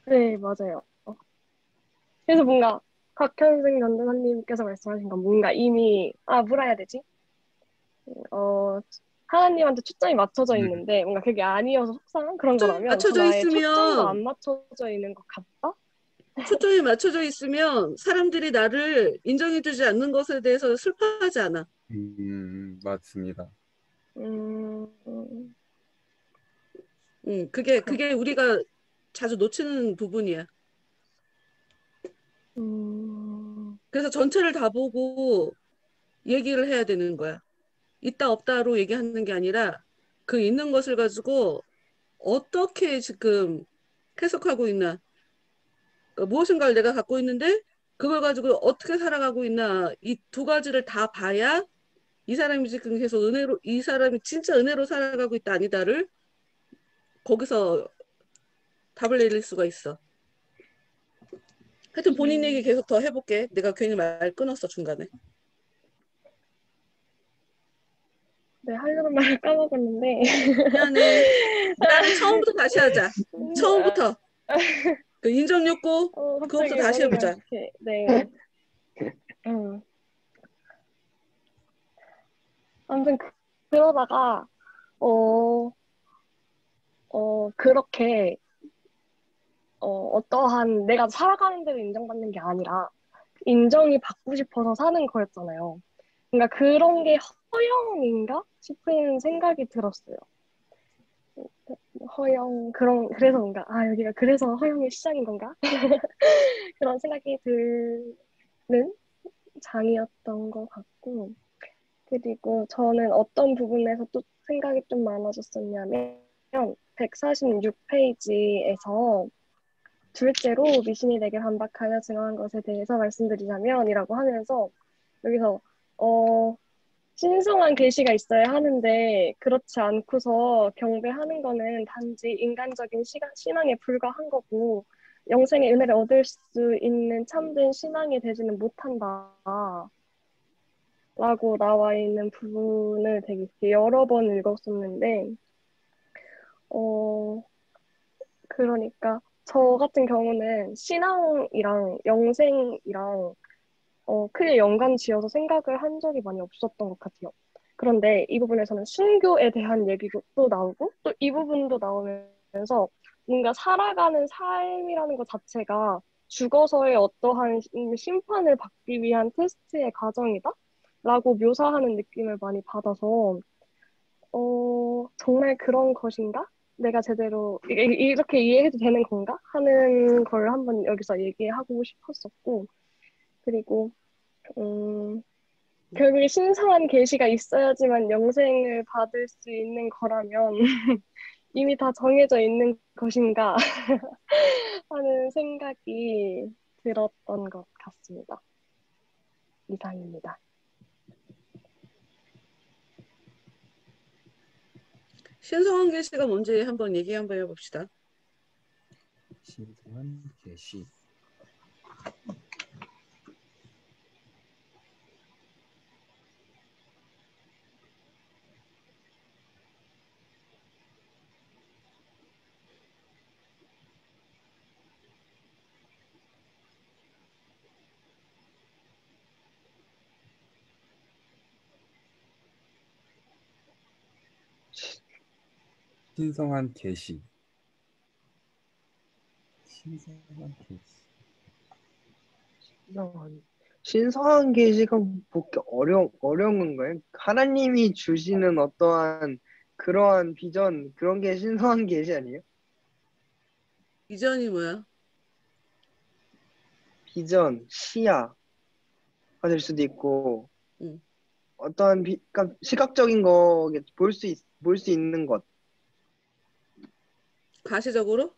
네, 맞아요. 그래서 뭔가 곽현승 전도사님께서 말씀하신 건 뭔가 이미 뭐라 해야 되지? 하나님한테 초점이 맞춰져 있는데 뭔가 그게 아니어서 속상한 그런 거라면 맞춰져 나의 있으면 초점도 안 맞춰져 있는 것 같다? 초점이 맞춰져 있으면 사람들이 나를 인정해주지 않는 것에 대해서 슬퍼하지 않아. 맞습니다. 그게 우리가 자주 놓치는 부분이야. 그래서 전체를 다 보고 얘기를 해야 되는 거야. 있다 없다로 얘기하는 게 아니라 그 있는 것을 가지고 어떻게 지금 해석하고 있나. 그러니까 무엇인가를 내가 갖고 있는데 그걸 가지고 어떻게 살아가고 있나. 이 두 가지를 다 봐야 이 사람이 지금 계속 은혜로, 이 사람이 진짜 은혜로 살아가고 있다 아니다를 거기서 답을 내릴 수가 있어. 하여튼 본인 얘기 계속 더 해볼게. 내가 괜히 말 끊었어 중간에. 네, 하려는 말을 까먹었는데. 미안해. 미안해. 처음부터 다시 하자. 처음부터. 그 인정 욕구 그거부터 갑자기 다시 머리가 해보자. 이렇게, 네. 아무튼 그러다가 그렇게 어떠한 내가 살아가는 대로 인정받는 게 아니라 인정이 받고 싶어서 사는 거였잖아요. 그러니까 그런 게 허영인가 싶은 생각이 들었어요. 허영 그래서 뭔가 여기가 그래서 허영의 시작인 건가 그런 생각이 드는 장이었던 것 같고, 그리고 저는 어떤 부분에서 또 생각이 좀 많아졌었냐면 146페이지에서 둘째로 미신이 내게 반박하여 증언한 것에 대해서 말씀드리자면이라고 하면서 여기서 신성한 계시가 있어야 하는데 그렇지 않고서 경배하는 거는 단지 인간적인 신앙에 불과한 거고 영생의 은혜를 얻을 수 있는 참된 신앙이 되지는 못한다 라고 나와 있는 부분을 되게 여러 번 읽었었는데 그러니까 저 같은 경우는 신앙이랑 영생이랑 크게 연관 지어서 생각을 한 적이 많이 없었던 것 같아요. 그런데 이 부분에서는 순교에 대한 얘기도 또 나오고 또 이 부분도 나오면서 뭔가 살아가는 삶이라는 것 자체가 죽어서의 어떠한 심판을 받기 위한 테스트의 과정이다? 라고 묘사하는 느낌을 많이 받아서 정말 그런 것인가? 내가 제대로 이렇게 이해해도 되는 건가? 하는 걸 한번 여기서 얘기하고 싶었었고, 그리고 결국에 신성한 계시가 있어야지만 영생을 받을 수 있는 거라면 이미 다 정해져 있는 것인가 하는 생각이 들었던 것 같습니다. 이상입니다. 신성한 계시가 뭔지 한번 얘기 한번 해봅시다. 신성한 계시. 신성한 계시. 신성한 계시. 신성한 계시가 보기 어려운 건가요? 하나님이 주시는 어떠한 그러한 비전 그런 게 신성한 계시 아니에요? 비전이 뭐야? 비전, 시야가 될 수도 있고 응. 어떠한 그러니까 시각적인 거 볼 수 있는 것. 가시적으로?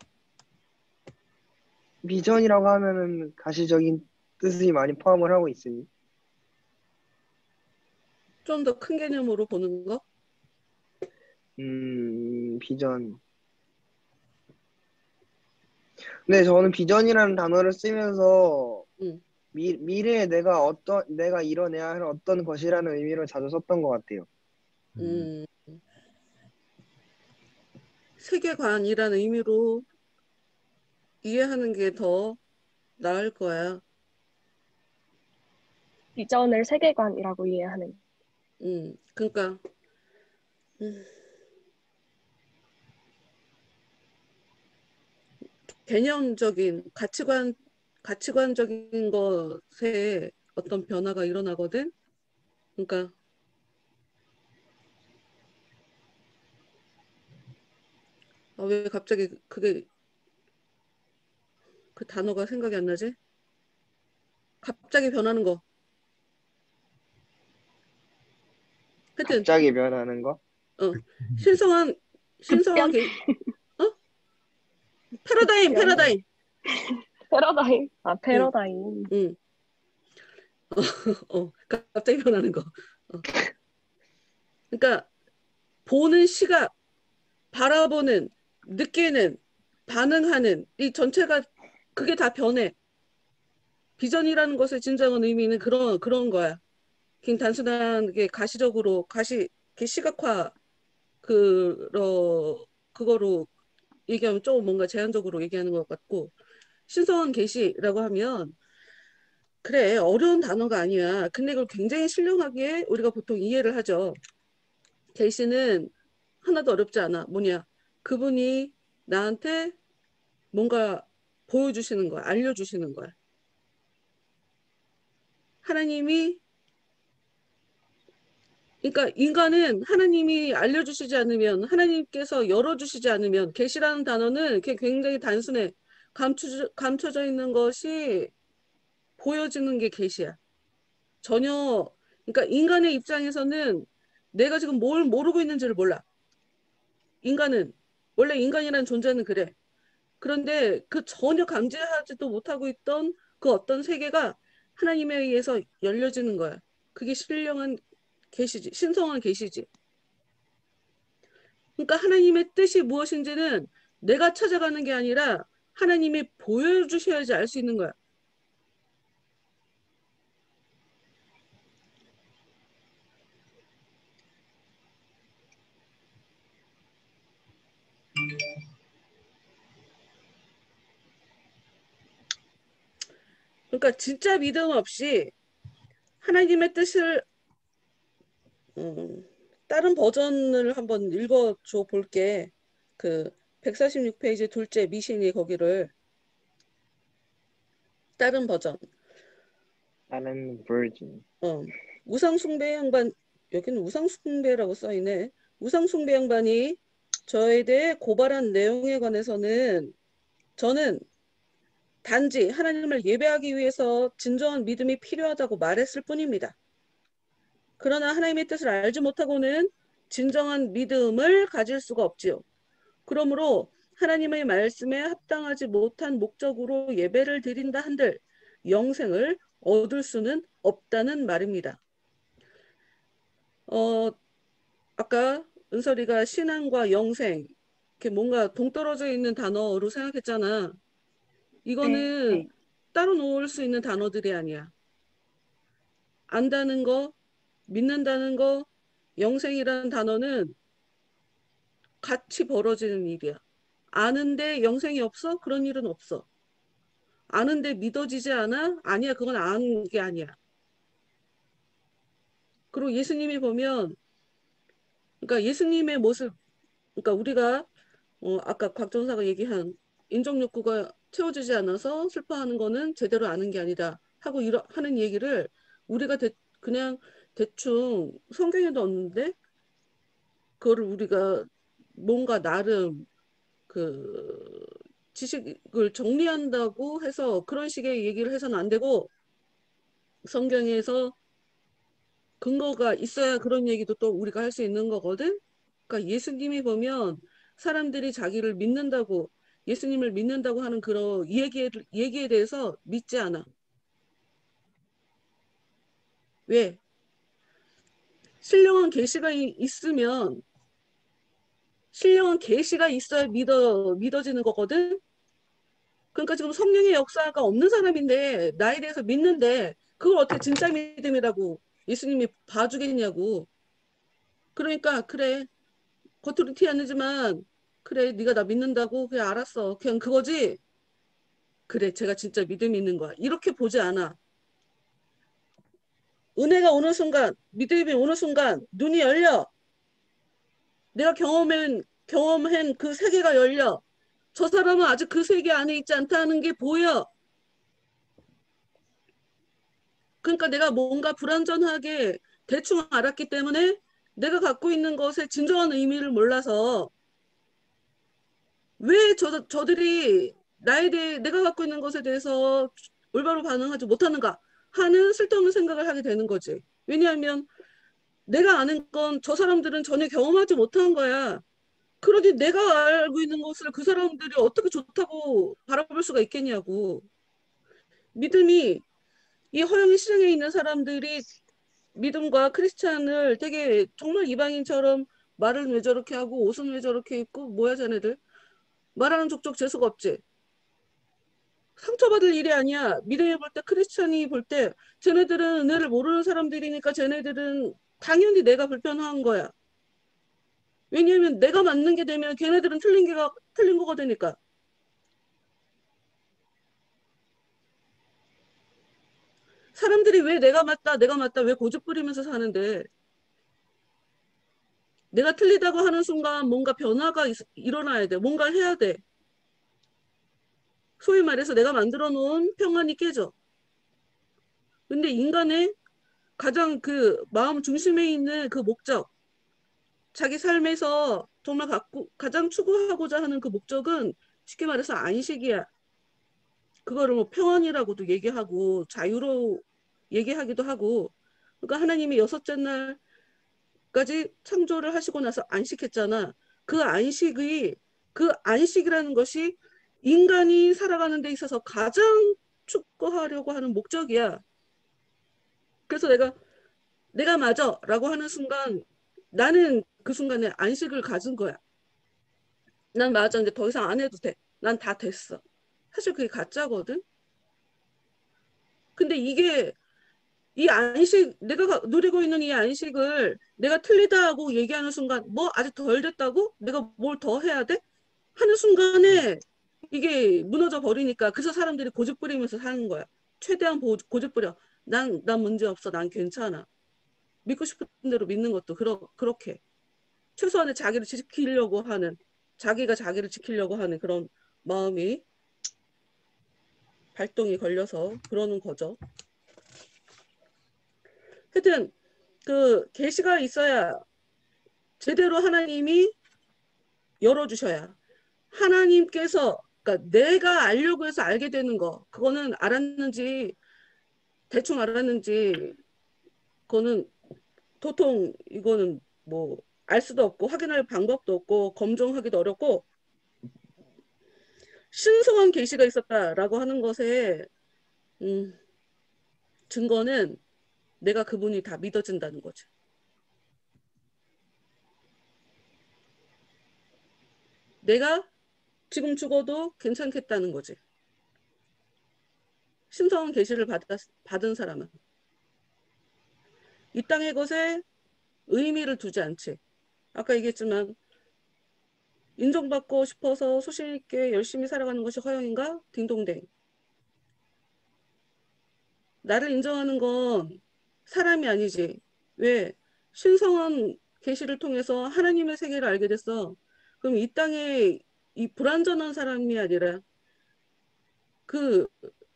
비전이라고 하면은 가시적인 뜻이 많이 포함을 하고 있으니. 좀 더 큰 개념으로 보는 거? 비전. 근데 저는 비전이라는 단어를 쓰면서 응. 미래에 내가 이뤄내야 할 어떤 것이라는 의미로 자주 썼던 것 같아요. 세계관이라는 의미로 이해하는 게 더 나을 거야. 비전을 세계관이라고 이해하는. 그러니까 개념적인 가치관적인 것에 어떤 변화가 일어나거든. 그러니까 아, 왜 갑자기 그게 그 단어가 생각이 안 나지? 갑자기 변하는 거. 하여튼 갑자기 변하는 거? 어 신성한 급변? 어 패러다임 급변? 패러다임. 패러다임? 아, 응, 패러다임. 응. 갑자기 변하는 거. 그러니까 보는 시각, 바라보는, 느끼는, 반응하는 이 전체가 그게 다 변해. 비전이라는 것의 진정한 의미는 그런 거야. 그냥 단순한 게 가시적으로 이렇게 시각화 그거로 얘기하면 조금 뭔가 제한적으로 얘기하는 것 같고 신성한 계시라고 하면 그래 어려운 단어가 아니야. 근데 이걸 굉장히 신령하게 우리가 보통 이해를 하죠. 계시는 하나도 어렵지 않아. 뭐냐? 그분이 나한테 뭔가 보여주시는 거야. 알려주시는 거야. 하나님이 그러니까 인간은 하나님이 알려주시지 않으면 하나님께서 열어주시지 않으면 계시라는 단어는 굉장히 단순해. 감춰져 있는 것이 보여지는 게 계시야. 전혀 그러니까 인간의 입장에서는 내가 지금 뭘 모르고 있는지를 몰라. 인간은 원래 인간이라는 존재는 그래. 그런데 그 전혀 감지하지도 못하고 있던 그 어떤 세계가 하나님에 의해서 열려지는 거야. 그게 신령한 계시지. 신성한 계시지. 그러니까 하나님의 뜻이 무엇인지는 내가 찾아가는 게 아니라 하나님이 보여주셔야지 알 수 있는 거야. 그러니까 진짜 믿음 없이 하나님의 뜻을 다른 버전을 한번 읽어줘 볼게. 그 146페이지 둘째 미신이 거기를 다른 버전. 나는 virgin. 우상숭배 양반 여기는 우상숭배라고 써있네. 우상숭배 양반이 저에 대해 고발한 내용에 관해서는 저는 단지 하나님을 예배하기 위해서 진정한 믿음이 필요하다고 말했을 뿐입니다. 그러나 하나님의 뜻을 알지 못하고는 진정한 믿음을 가질 수가 없지요. 그러므로 하나님의 말씀에 합당하지 못한 목적으로 예배를 드린다 한들 영생을 얻을 수는 없다는 말입니다. 아까 은설이가 신앙과 영생 이렇게 뭔가 동떨어져 있는 단어로 생각했잖아. 네. 이거는 따로 놓을 수 있는 단어들이 아니야. 안다는 거, 믿는다는 거, 영생이라는 단어는 같이 벌어지는 일이야. 아는데 영생이 없어? 그런 일은 없어. 아는데 믿어지지 않아? 아니야, 그건 아는 게 아니야. 그리고 예수님이 보면, 그러니까 예수님의 모습, 그러니까 우리가 아까 곽전사가 얘기한 인정욕구가 채워지지 않아서 슬퍼하는 거는 제대로 아는 게 아니다 하고 하는 얘기를 우리가 그냥 대충 성경에도 없는데 그거를 우리가 뭔가 나름 그 지식을 정리한다고 해서 그런 식의 얘기를 해서는 안 되고 성경에서 근거가 있어야 그런 얘기도 또 우리가 할 수 있는 거거든. 그러니까 예수님이 보면 사람들이 자기를 믿는다고 예수님을 믿는다고 하는 그런 얘기에 대해서 믿지 않아. 왜? 신령한 계시가 있으면 신령한 계시가 있어야 믿어지는 거거든. 그러니까 지금 성령의 역사가 없는 사람인데 나에 대해서 믿는데 그걸 어떻게 진짜 믿음이라고 예수님이 봐주겠냐고. 그러니까 그래 겉으로 티 안 내지만 그래 네가 나 믿는다고 그래 알았어 그냥 그거지. 그래 제가 진짜 믿음이 있는 거야 이렇게 보지 않아. 은혜가 오는 순간 믿음이 오는 순간 눈이 열려. 내가 경험한 그 세계가 열려. 저 사람은 아직 그 세계 안에 있지 않다는 게 보여. 그러니까 내가 뭔가 불완전하게 대충 알았기 때문에 내가 갖고 있는 것의 진정한 의미를 몰라서 왜 저들이 나에 대해 내가 갖고 있는 것에 대해서 올바로 반응하지 못하는가 하는 쓸데없는 생각을 하게 되는 거지. 왜냐하면 내가 아는 건 저 사람들은 전혀 경험하지 못한 거야. 그러니 내가 알고 있는 것을 그 사람들이 어떻게 좋다고 바라볼 수가 있겠냐고. 믿음이 이 허영의 시장에 있는 사람들이 믿음과 크리스찬을 되게 정말 이방인처럼 말을 왜 저렇게 하고 옷은 왜 저렇게 입고 뭐야 쟤네들 말하는 족족 재수가 없지. 상처받을 일이 아니야. 믿음이 볼 때 크리스찬이 볼 때 쟤네들은 은혜를 모르는 사람들이니까 쟤네들은 당연히 내가 불편한 거야. 왜냐하면 내가 맞는 게 되면 걔네들은 틀린 거가 되니까. 사람들이 왜 내가 맞다 왜 고집 부리면서 사는데 내가 틀리다고 하는 순간 뭔가 변화가 일어나야 돼. 뭔가를 해야 돼. 소위 말해서 내가 만들어 놓은 평안이 깨져. 근데 인간의 가장 그 마음 중심에 있는 그 목적, 자기 삶에서 정말 가장 추구하고자 하는 그 목적은 쉽게 말해서 안식이야. 그거를 뭐 평안이라고도 얘기하고 자유로 얘기하기도 하고. 그러니까 하나님이 여섯째 날까지 창조를 하시고 나서 안식했잖아. 그 안식이라는 것이 인간이 살아가는 데 있어서 가장 추구하려고 하는 목적이야. 그래서 내가 맞아 라고 하는 순간 나는 그 순간에 안식을 가진 거야. 난 맞아. 이제 더 이상 안 해도 돼. 난 다 됐어. 사실 그게 가짜거든. 근데 이 안식, 내가 누리고 있는 이 안식을 내가 틀리다 하고 얘기하는 순간 뭐 아직 덜 됐다고? 내가 뭘 더 해야 돼? 하는 순간에 이게 무너져 버리니까 그래서 사람들이 고집 부리면서 사는 거야. 최대한 고집 부려. 난 문제 없어. 난 괜찮아. 믿고 싶은 대로 믿는 것도 그렇게. 최소한의 자기가 자기를 지키려고 하는 그런 마음이 발동이 걸려서 그러는 거죠. 하여튼 그 계시가 있어야 제대로 하나님이 열어주셔야 하나님께서 그러니까 내가 알려고 해서 알게 되는 거 그거는 알았는지 대충 알았는지 그거는 도통 이거는 뭐 알 수도 없고 확인할 방법도 없고 검증하기도 어렵고 신성한 계시가 있었다라고 하는 것에 증거는 내가 그분이 다 믿어진다는 거지. 내가 지금 죽어도 괜찮겠다는 거지. 신성한 계시를 받은 사람은 이 땅의 것에 의미를 두지 않지. 아까 얘기했지만 인정받고 싶어서 소신 있게 열심히 살아가는 것이 허영인가? 딩동댕. 나를 인정하는 건 사람이 아니지. 왜? 신성한 계시를 통해서 하나님의 세계를 알게 됐어. 그럼 이 땅에 이 불완전한 사람이 아니라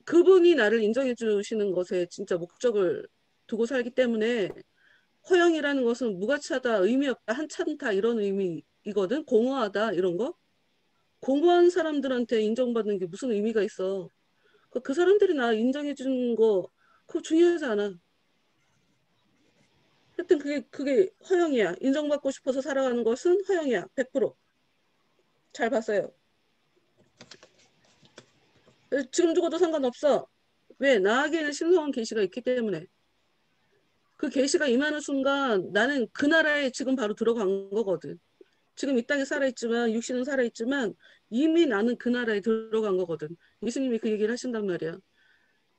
그분이 나를 인정해 주시는 것에 진짜 목적을 두고 살기 때문에 허영이라는 것은 무가치하다, 의미 없다, 한찮다 이런 의미이거든. 공허하다 이런 거. 공허한 사람들한테 인정받는 게 무슨 의미가 있어. 그 사람들이 나 인정해 주는 거 그거 중요하지 않아. 하여튼 그게 허영이야. 인정받고 싶어서 살아가는 것은 허영이야. 100%. 잘 봤어요. 지금 죽어도 상관없어. 왜? 나에게는 신성한 계시가 있기 때문에. 그 계시가 임하는 순간 나는 그 나라에 지금 바로 들어간 거거든. 지금 이 땅에 살아있지만 육신은 살아있지만 이미 나는 그 나라에 들어간 거거든. 예수님이 그 얘기를 하신단 말이야.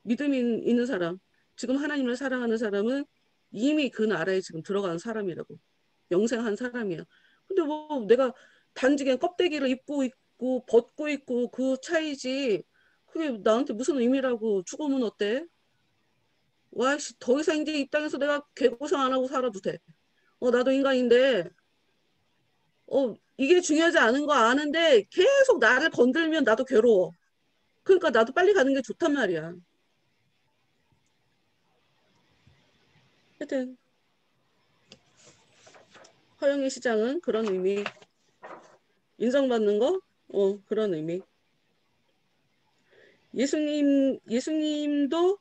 믿음이 있는 사람, 지금 하나님을 사랑하는 사람은 이미 그 나라에 지금 들어간 사람이라고. 영생한 사람이야. 근데 뭐 내가 단지 그냥 껍데기를 입고 있고 벗고 있고 그 차이지 그게 나한테 무슨 의미라고 죽으면 어때? 와, 씨, 더 이상 이제 이 땅에서 내가 개고생 안 하고 살아도 돼. 나도 인간인데, 이게 중요하지 않은 거 아는데 계속 나를 건들면 나도 괴로워. 그러니까 나도 빨리 가는 게 좋단 말이야. 하여튼 허영의 시장은 그런 의미, 인정받는 거, 그런 의미. 예수님도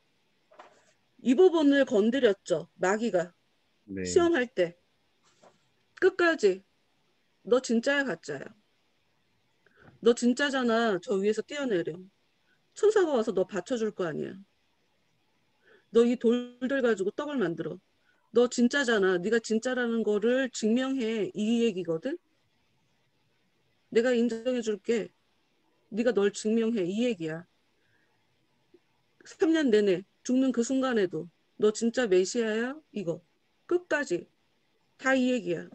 이 부분을 건드렸죠. 마귀가 네. 시험할 때 끝까지 너 진짜야 가짜야. 너 진짜잖아. 저 위에서 뛰어내려. 천사가 와서 너 받쳐줄 거 아니야. 너 이 돌들 가지고 떡을 만들어. 너 진짜잖아. 네가 진짜라는 거를 증명해. 이 얘기거든. 내가 인정해 줄게. 네가 널 증명해. 이 얘기야. 3년 내내 죽는 그 순간에도 너 진짜 메시아야? 이거. 끝까지. 다 이 얘기야.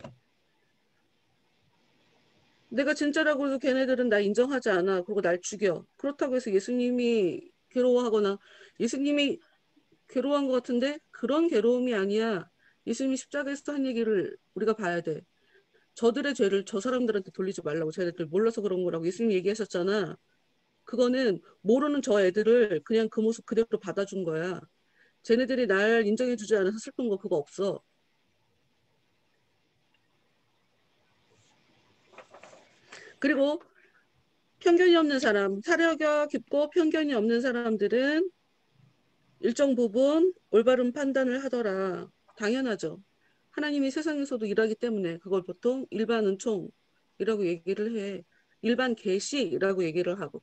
내가 진짜라고 해서 걔네들은 나 인정하지 않아. 그리고 날 죽여. 그렇다고 해서 예수님이 괴로워하거나 예수님이 괴로워한 것 같은데 그런 괴로움이 아니야. 예수님이 십자가에서 한 얘기를 우리가 봐야 돼. 저들의 죄를 저 사람들한테 돌리지 말라고. 쟤네들 몰라서 그런 거라고 예수님이 얘기하셨잖아. 그거는 모르는 저 애들을 그냥 그 모습 그대로 받아준 거야. 쟤네들이 날 인정해주지 않아서 슬픈 거 그거 없어. 그리고 편견이 없는 사람, 사려가 깊고 편견이 없는 사람들은 일정 부분 올바른 판단을 하더라. 당연하죠. 하나님이 세상에서도 일하기 때문에 그걸 보통 일반 은총이라고 얘기를 해. 일반 계시라고 얘기를 하고.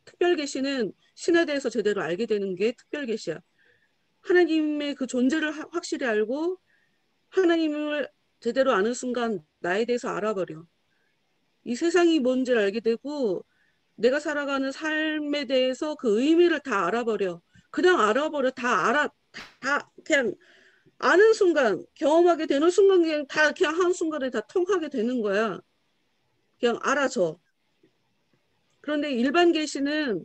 특별 계시는 신에 대해서 제대로 알게 되는 게 특별 계시야. 하나님의 그 존재를 확실히 알고 하나님을 제대로 아는 순간 나에 대해서 알아버려. 이 세상이 뭔지를 알게 되고 내가 살아가는 삶에 대해서 그 의미를 다 알아버려. 그냥 알아버려. 다 알아. 다 그냥 아는 순간, 경험하게 되는 순간 그냥 다 그냥 한 순간에 다 통하게 되는 거야. 그냥 알아져. 그런데 일반 계시는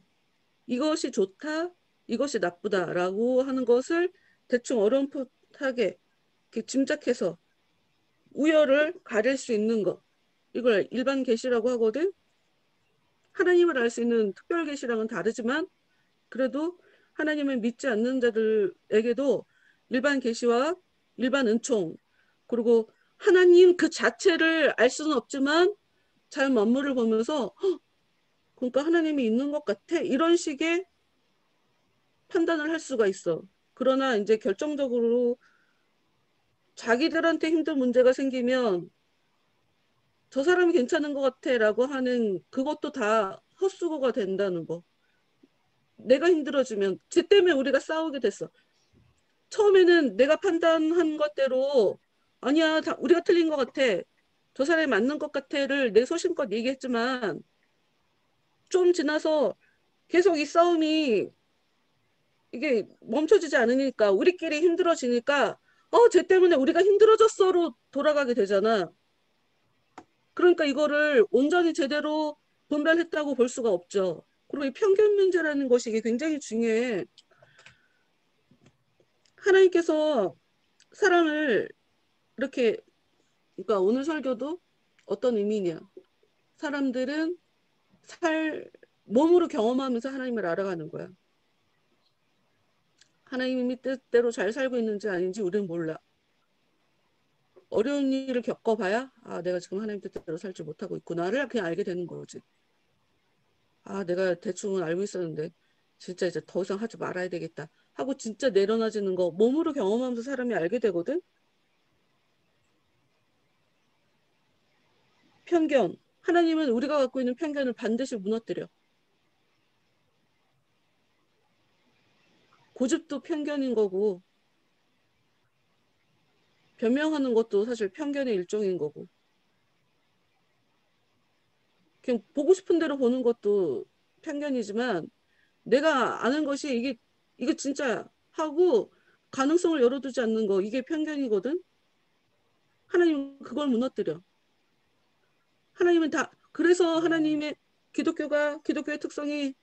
이것이 좋다, 이것이 나쁘다라고 하는 것을 대충 어렴풋하게 이렇게 짐작해서 우열을 가릴 수 있는 것. 이걸 일반 계시라고 하거든. 하나님을 알 수 있는 특별 계시랑은 다르지만 그래도 하나님을 믿지 않는 자들에게도 일반 계시와 일반 은총 그리고 하나님 그 자체를 알 수는 없지만 자연 만물을 보면서 그러니까 하나님이 있는 것 같아 이런 식의 판단을 할 수가 있어. 그러나 이제 결정적으로 자기들한테 힘든 문제가 생기면 저 사람이 괜찮은 것 같아 라고 하는 그것도 다 헛수고가 된다는 거. 내가 힘들어지면 쟤 때문에 우리가 싸우게 됐어. 처음에는 내가 판단한 것대로 아니야 우리가 틀린 것 같아 저 사람이 맞는 것 같아를 내 소신껏 얘기했지만 좀 지나서 계속 이 싸움이 이게 멈춰지지 않으니까 우리끼리 힘들어지니까 쟤 때문에 우리가 힘들어졌어로 돌아가게 되잖아. 그러니까 이거를 온전히 제대로 분별했다고 볼 수가 없죠. 그리고 이 편견 문제라는 것이 이게 굉장히 중요해. 하나님께서 사람을 이렇게 그러니까 오늘 설교도 어떤 의미냐. 사람들은 몸으로 경험하면서 하나님을 알아가는 거야. 하나님이 뜻대로 잘 살고 있는지 아닌지 우리는 몰라. 어려운 일을 겪어봐야 내가 지금 하나님 뜻대로 살지 못하고 있구나를 그냥 알게 되는 거지. 내가 대충은 알고 있었는데 진짜 이제 더 이상 하지 말아야 되겠다 하고 진짜 내려놔지는 거 몸으로 경험하면서 사람이 알게 되거든. 편견. 하나님은 우리가 갖고 있는 편견을 반드시 무너뜨려. 고집도 편견인 거고 변명하는 것도 사실 편견의 일종인 거고 그냥 보고 싶은 대로 보는 것도 편견이지만 내가 아는 것이 이게 진짜야 하고 가능성을 열어두지 않는 거 이게 편견이거든. 하나님은 그걸 무너뜨려. 하나님은 다 그래서 하나님의 기독교의 특성이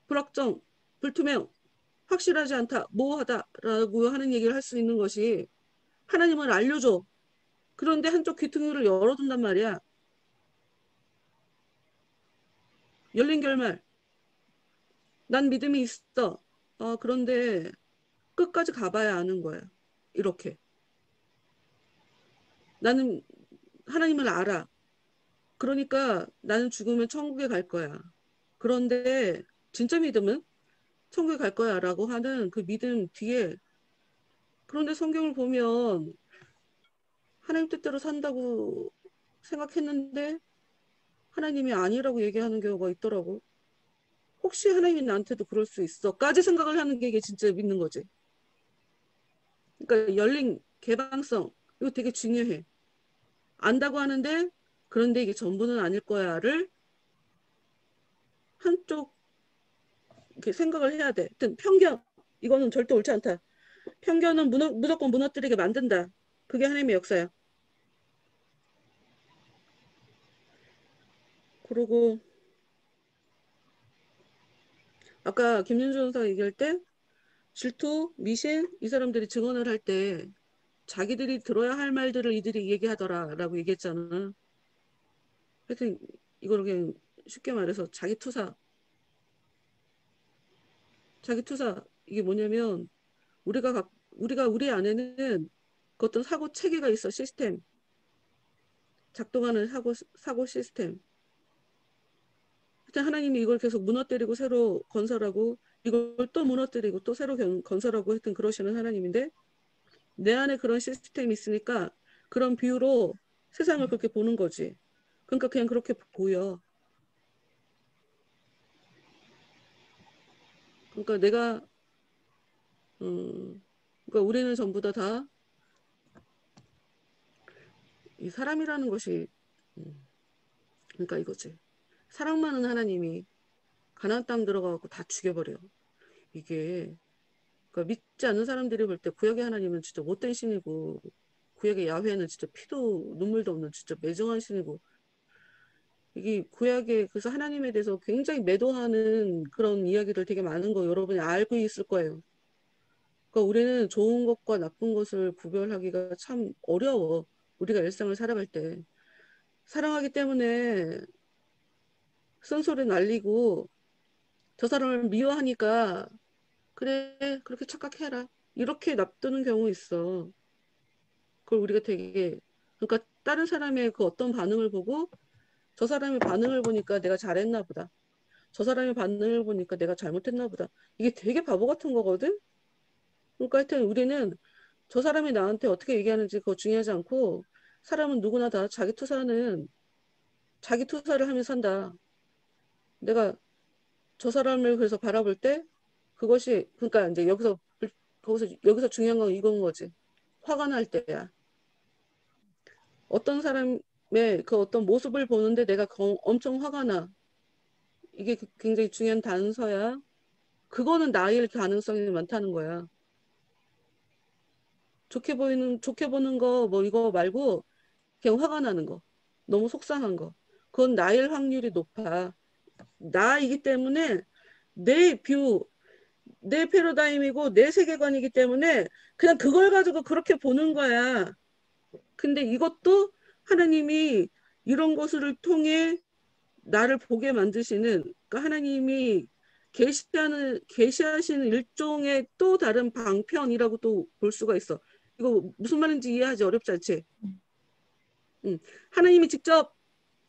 불확정, 불투명, 확실하지 않다, 모호하다라고 하는 얘기를 할 수 있는 것이 하나님을 알려줘. 그런데 한쪽 귀퉁이를 열어둔단 말이야. 열린 결말. 난 믿음이 있어. 그런데 끝까지 가봐야 아는 거야. 이렇게. 나는 하나님을 알아. 그러니까 나는 죽으면 천국에 갈 거야. 그런데 진짜 믿음은 천국에 갈 거야 라고 하는 그 믿음 뒤에, 그런데 성경을 보면 하나님 뜻대로 산다고 생각했는데 하나님이 아니라고 얘기하는 경우가 있더라고. 혹시 하나님이 나한테도 그럴 수 있어?까지 생각을 하는 게 이게 진짜 믿는 거지. 그러니까 열린 개방성, 이거 되게 중요해. 안다고 하는데 그런데 이게 전부는 아닐 거야를 한쪽 이렇게 생각을 해야 돼. 하여튼 편견, 이거는 절대 옳지 않다. 편견은 무조건 무너뜨리게 만든다. 그게 하나님의 역사야. 그리고 아까 김윤주 전사 얘기할 때 질투, 미신 이 사람들이 증언을 할 때 자기들이 들어야 할 말들을 이들이 얘기하더라라고 얘기했잖아. 하여튼 이걸 그냥 쉽게 말해서 자기 투사 이게 뭐냐면 우리가 우리 안에는 그 어떤 사고 체계가 있어. 시스템, 작동하는 사고 시스템. 하여튼 하나님이 이걸 계속 무너뜨리고 새로 건설하고 이걸 또 무너뜨리고 또 새로 건설하고 하여튼 그러시는 하나님인데 내 안에 그런 시스템이 있으니까 그런 비유로 세상을 그렇게 보는 거지. 그러니까 그냥 그렇게 보여. 그러니까 내가 그러니까 우리는 전부 다 이 사람이라는 것이 그러니까 이거지. 사랑 많은 하나님이 가나안 땅 들어가고 다 죽여버려. 이게 그러니까 믿지 않는 사람들이 볼 때 구약의 하나님은 진짜 못된 신이고 구약의 야훼는 진짜 피도 눈물도 없는 진짜 매정한 신이고 이게 구약에 그래서 하나님에 대해서 굉장히 매도하는 그런 이야기들 되게 많은 거 여러분이 알고 있을 거예요. 그러니까 우리는 좋은 것과 나쁜 것을 구별하기가 참 어려워. 우리가 일상을 살아갈 때. 사랑하기 때문에 쓴소리 날리고 저 사람을 미워하니까 그래 그렇게 착각해라. 이렇게 납두는 경우 있어. 그걸 우리가 되게 그러니까 다른 사람의 그 어떤 반응을 보고 저 사람의 반응을 보니까 내가 잘했나 보다. 저 사람의 반응을 보니까 내가 잘못했나 보다. 이게 되게 바보 같은 거거든. 그러니까 하여튼 우리는 저 사람이 나한테 어떻게 얘기하는지 그거 중요하지 않고 사람은 누구나 다 자기 투사를 하면서 산다. 내가 저 사람을 그래서 바라볼 때 그것이 그러니까 이제 여기서 중요한 건 이건 거지. 화가 날 때야. 어떤 사람의 그 어떤 모습을 보는데 내가 엄청 화가 나. 이게 굉장히 중요한 단서야. 그거는 나일 가능성이 많다는 거야. 좋게 보는 거 뭐 이거 말고 그냥 화가 나는 거. 너무 속상한 거. 그건 나일 확률이 높아. 나이기 때문에 내 뷰, 내 패러다임이고 내 세계관이기 때문에 그냥 그걸 가지고 그렇게 보는 거야. 근데 이것도 하나님이 이런 것을 통해 나를 보게 만드시는 그러니까 하나님이 계시하시는 일종의 또 다른 방편이라고 또 볼 수가 있어. 이거 무슨 말인지 이해하지 어렵지 않지? 하나님이 직접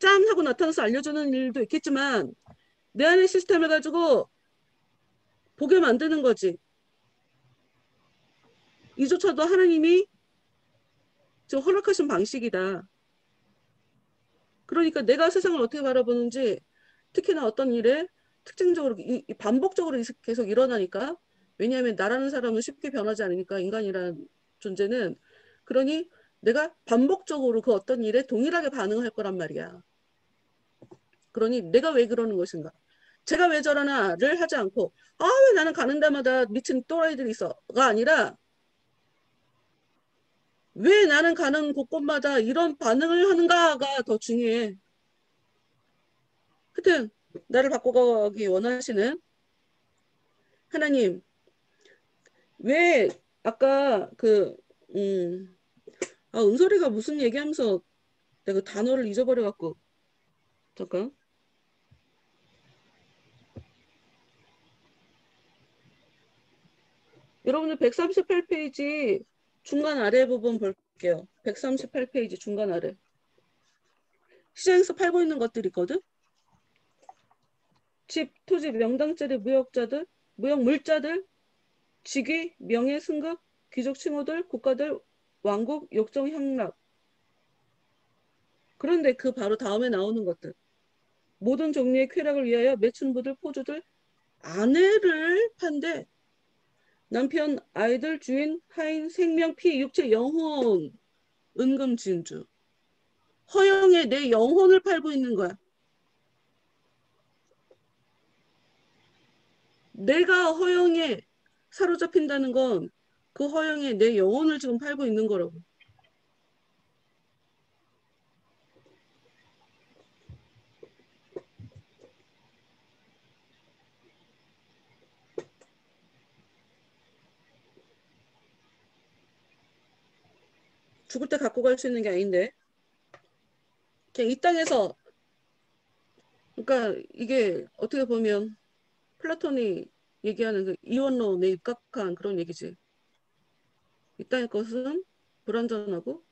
짠 하고 나타나서 알려주는 일도 있겠지만 내 안의 시스템을 가지고 보게 만드는 거지. 이조차도 하나님이 지금 허락하신 방식이다. 그러니까 내가 세상을 어떻게 바라보는지 특히나 어떤 일에 특징적으로 반복적으로 계속 일어나니까 왜냐하면 나라는 사람은 쉽게 변하지 않으니까 인간이라는 존재는 그러니 내가 반복적으로 그 어떤 일에 동일하게 반응할 거란 말이야. 그러니 내가 왜 그러는 것인가? 제가 왜 저러나를 하지 않고 왜 나는 가는 데마다 미친 또라이들이 있어가 아니라 왜 나는 가는 곳곳마다 이런 반응을 하는가가 더 중요해. 하여튼 나를 바꿔가기 원하시는 하나님 왜 아까 은솔이가 무슨 얘기하면서 내가 단어를 잊어버려갖고 잠깐 여러분들 138페이지 중간 아래 부분 볼게요. 138페이지 중간 아래 시장에서 팔고 있는 것들이 있거든. 집, 토지, 명당짜리 무역자들, 무역물자들, 직위, 명예, 승급, 귀족 칭호들, 국가들, 왕국, 욕정, 향락. 그런데 그 바로 다음에 나오는 것들. 모든 종류의 쾌락을 위하여 매춘부들, 포주들, 아내를 판대. 남편, 아이들, 주인, 하인, 생명, 피, 육체, 영혼, 은금, 진주. 허영에 내 영혼을 팔고 있는 거야. 내가 허영에 사로잡힌다는 건 그 허영에 내 영혼을 지금 팔고 있는 거라고. 죽을 때 갖고 갈 수 있는 게 아닌데. 그냥 이 땅에서, 그러니까 이게 어떻게 보면 플라톤이 얘기하는 그 이원론에 입각한 그런 얘기지. 이 땅의 것은 불완전하고,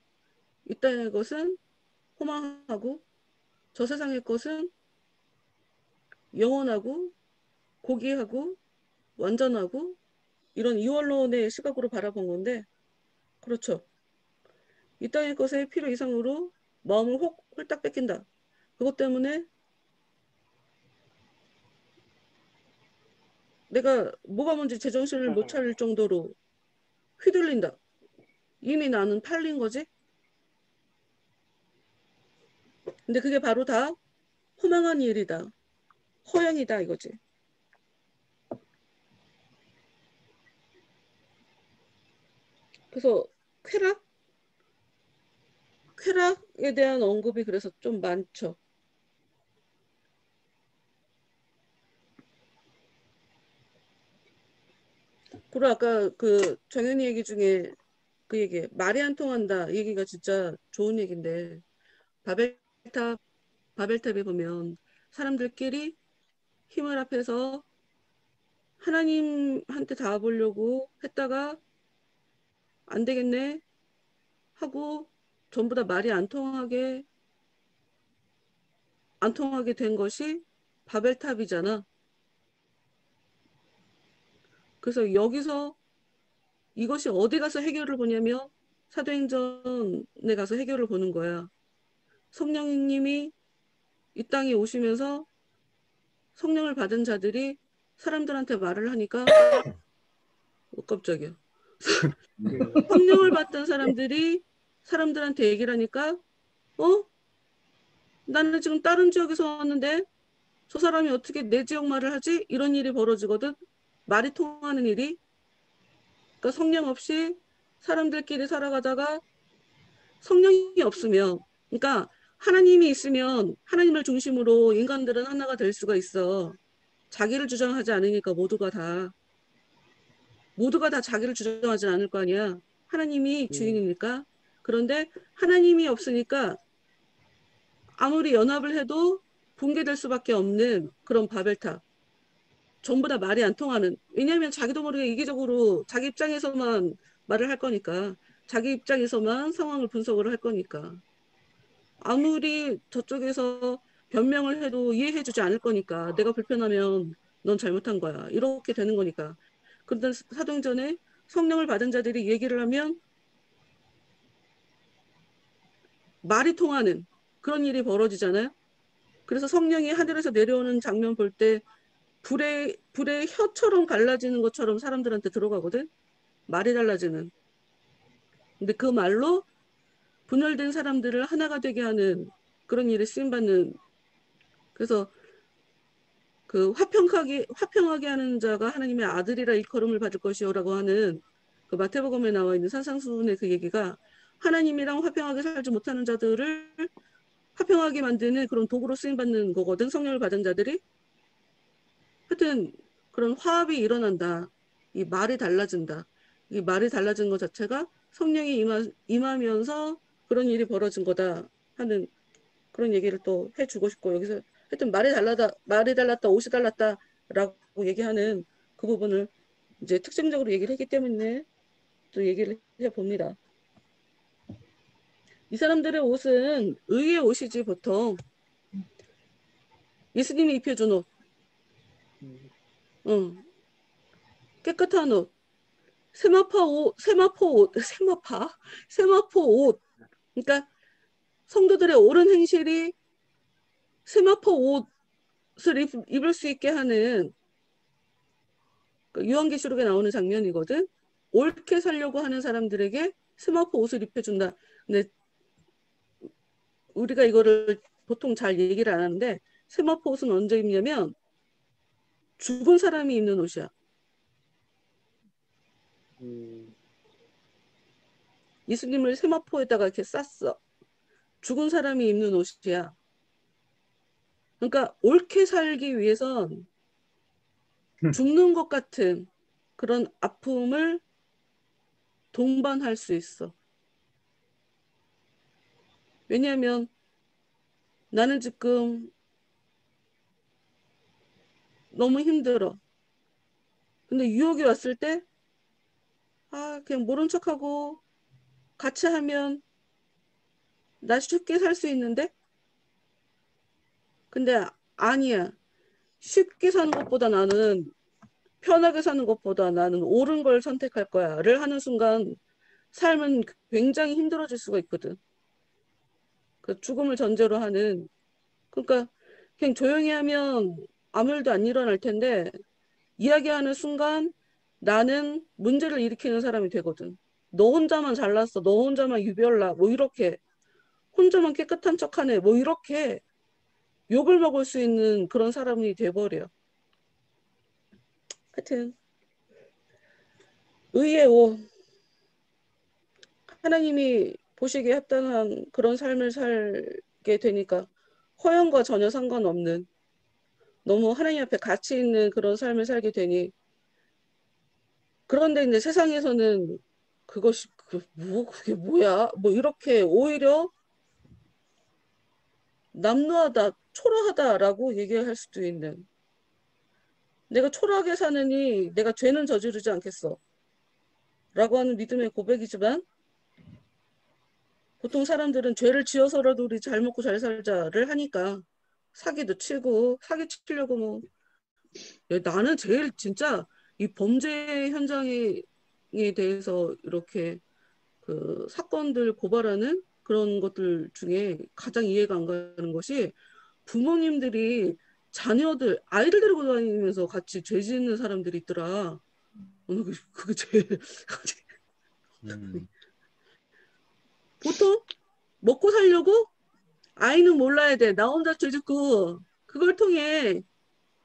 이 땅의 것은 허망하고, 저 세상의 것은 영원하고, 고귀하고, 완전하고, 이런 이원론의 시각으로 바라본 건데, 그렇죠. 이 땅의 것에 필요 이상으로 마음을 홀딱 뺏긴다. 그것 때문에 내가 뭐가 뭔지 제정신을 못 차릴 정도로 휘둘린다. 이미 나는 팔린 거지. 근데 그게 바로 다 허망한 일이다. 허영이다 이거지. 그래서 쾌락에 대한 언급이 그래서 좀 많죠. 그리고 아까 그 정연이 얘기 중에 그 얘기 말이 안 통한다 얘기가 진짜 좋은 얘기인데 바벨탑에 보면 사람들끼리 힘을 합해서 하나님한테 닿아보려고 했다가 안 되겠네 하고 전부 다 말이 안 통하게 된 것이 바벨탑이잖아. 그래서 여기서 이것이 어디 가서 해결을 보냐면 사도행전에 가서 해결을 보는 거야. 성령님이 이 땅에 오시면서 성령을 받은 자들이 사람들한테 말을 하니까 깜짝이야. 성령을 받던 사람들이 사람들한테 얘기를 하니까 나는 지금 다른 지역에서 왔는데 저 사람이 어떻게 내 지역 말을 하지? 이런 일이 벌어지거든. 말이 통하는 일이. 그러니까 성령 없이 사람들끼리 살아가다가 성령이 없으면, 그러니까 하나님이 있으면 하나님을 중심으로 인간들은 하나가 될 수가 있어. 자기를 주장하지 않으니까 모두가 다 자기를 주장하지 않을 거 아니야. 하나님이 주인이니까. 그런데 하나님이 없으니까 아무리 연합을 해도 붕괴될 수밖에 없는 그런 바벨탑. 전부 다 말이 안 통하는. 왜냐하면 자기도 모르게 이기적으로 자기 입장에서만 말을 할 거니까. 자기 입장에서만 상황을 분석을 할 거니까. 아무리 저쪽에서 변명을 해도 이해해주지 않을 거니까. 내가 불편하면 넌 잘못한 거야. 이렇게 되는 거니까. 그런데 사도행전에 성령을 받은 자들이 얘기를 하면 말이 통하는 그런 일이 벌어지잖아요. 그래서 성령이 하늘에서 내려오는 장면 볼 때 불의 혀처럼 갈라지는 것처럼 사람들한테 들어가거든. 말이 달라지는. 근데 그 말로 분열된 사람들을 하나가 되게 하는 그런 일에 쓰임받는. 그래서 그 화평하게 하는 자가 하나님의 아들이라 일컬음을 받을 것이요라고 하는 그 마태복음에 나와 있는 산상수훈의 그 얘기가 하나님이랑 화평하게 살지 못하는 자들을 화평하게 만드는 그런 도구로 쓰임받는 거거든. 성령을 받은 자들이. 하여튼 그런 화합이 일어난다. 이 말이 달라진다. 이 말이 달라진 것 자체가 성령이 임하면서 그런 일이 벌어진 거다 하는 그런 얘기를 또 해주고 싶고, 여기서 하여튼 말이 달랐다, 옷이 달랐다라고 얘기하는 그 부분을 이제 특징적으로 얘기를 했기 때문에 또 얘기를 해봅니다. 이 사람들의 옷은 의의 옷이지 보통. 예수님이 입혀준 옷. 깨끗한 옷. 세마포 옷. 그러니까 성도들의 옳은 행실이 세마포 옷을 입을 수 있게 하는 요한계시록에 나오는 장면이거든. 옳게 살려고 하는 사람들에게 세마포 옷을 입혀준다. 근데 우리가 이거를 보통 잘 얘기를 안 하는데 세마포 옷은 언제 입냐면 죽은 사람이 입는 옷이야. 예수님을 세마포에다가 이렇게 쌌어. 죽은 사람이 입는 옷이야. 그러니까 옳게 살기 위해선 죽는 것 같은 그런 아픔을 동반할 수 있어. 왜냐하면 나는 지금 너무 힘들어. 근데 유혹이 왔을 때 그냥 모른 척하고 같이 하면 나 쉽게 살 수 있는데? 근데 아니야. 쉽게 사는 것보다 나는 편하게 사는 것보다 나는 옳은 걸 선택할 거야를 하는 순간 삶은 굉장히 힘들어질 수가 있거든. 그 죽음을 전제로 하는. 그러니까 그냥 조용히 하면 아무 일도 안 일어날 텐데 이야기하는 순간 나는 문제를 일으키는 사람이 되거든. 너 혼자만 잘났어. 너 혼자만 유별나. 뭐 이렇게. 혼자만 깨끗한 척하네. 뭐 이렇게 욕을 먹을 수 있는 그런 사람이 돼버려. 하여튼 의의 옷. 하나님이 보시기에 합당한 그런 삶을 살게 되니까 허영과 전혀 상관없는 너무 하나님 앞에 가치 있는 그런 삶을 살게 되니 그런데 이제 세상에서는 그것이 그게 뭐야? 뭐 이렇게 오히려 남루하다, 초라하다라고 얘기할 수도 있는. 내가 초라하게 사느니 내가 죄는 저지르지 않겠어. 라고 하는 믿음의 고백이지만 보통 사람들은 죄를 지어서라도 우리 잘 먹고 잘 살자를 하니까 사기도 치고 사기 치려고 뭐 나는 제일 진짜 이 범죄 현장에 대해서 이렇게 그 사건들 고발하는 그런 것들 중에 가장 이해가 안 가는 것이 부모님들이 자녀들 아이들 데리고 다니면서 같이 죄 짓는 사람들이 있더라. 그게 제일 보통 먹고 살려고 아이는 몰라야 돼. 나 혼자 죄 짓고 그걸 통해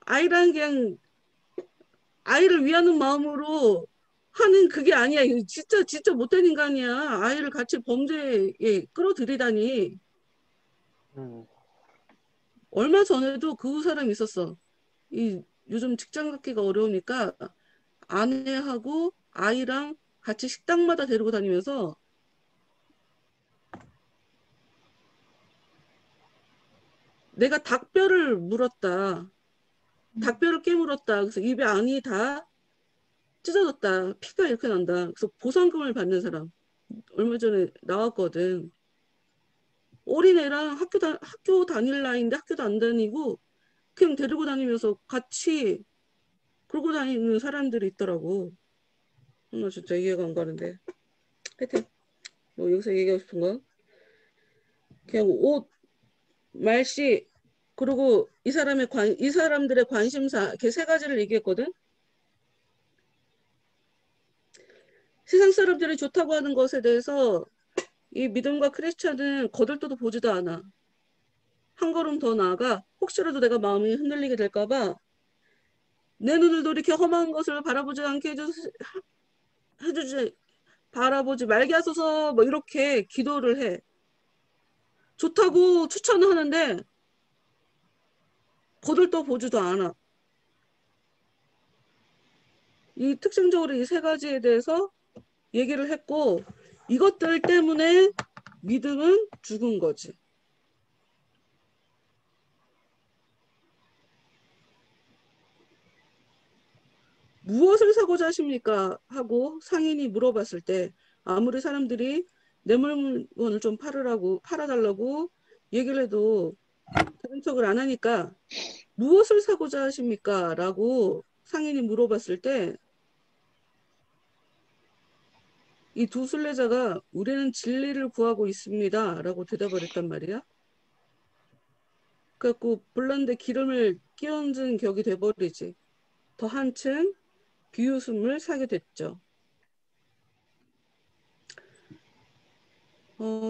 아이랑 그냥 아이를 위하는 마음으로 하는 그게 아니야. 진짜 못된 인간이야. 아이를 같이 범죄에 끌어들이다니. 얼마 전에도 그 사람이 있었어. 요즘 직장 갖기가 어려우니까 아내하고 아이랑 같이 식당마다 데리고 다니면서 내가 닭뼈를 물었다. 닭뼈를 깨물었다. 그래서 입에 안이 다 찢어졌다. 피가 이렇게 난다. 그래서 보상금을 받는 사람 얼마 전에 나왔거든. 어린애랑 학교 다닐 나이인데 학교도 안 다니고 그냥 데리고 다니면서 같이 그러고 다니는 사람들이 있더라고. 나 진짜 이해가 안 가는데. 하여튼 뭐 여기서 얘기하고 싶은 건 그냥 옷, 말씨, 그리고 이 사람들의 관심사 이렇게 세 가지를 얘기했거든. 세상 사람들이 좋다고 하는 것에 대해서 이 믿음과 크리스찬은 거들떠도 보지도 않아. 한 걸음 더 나아가 혹시라도 내가 마음이 흔들리게 될까봐 내 눈을 돌이켜 험한 것을 바라보지 않게 해주지 바라보지 말게 하소서 뭐 이렇게 기도를 해. 좋다고 추천을 하는데 거들떠 보지도 않아. 이 특징적으로 이 세 가지에 대해서 얘기를 했고 이것들 때문에 믿음은 죽은 거지. 무엇을 사고자 하십니까? 하고 상인이 물어봤을 때 아무리 사람들이 내 물건을 좀 팔아달라고 얘기를 해도 들은 척을 안 하니까 무엇을 사고자 하십니까? 라고 상인이 물어봤을 때 이 두 순례자가 우리는 진리를 구하고 있습니다. 라고 대답을 했단 말이야. 그래갖고 불났는데 기름을 끼얹은 격이 돼버리지. 더 한층 비웃음을 사게 됐죠.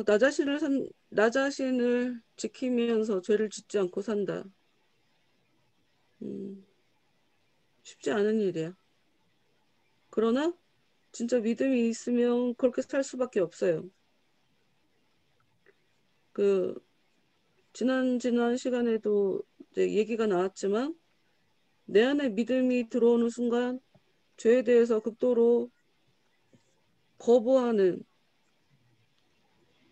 나 자신을 지키면서 죄를 짓지 않고 산다. 쉽지 않은 일이야. 그러나 진짜 믿음이 있으면 그렇게 살 수밖에 없어요. 그 지난 시간에도 이제 얘기가 나왔지만 내 안에 믿음이 들어오는 순간 죄에 대해서 극도로 거부하는,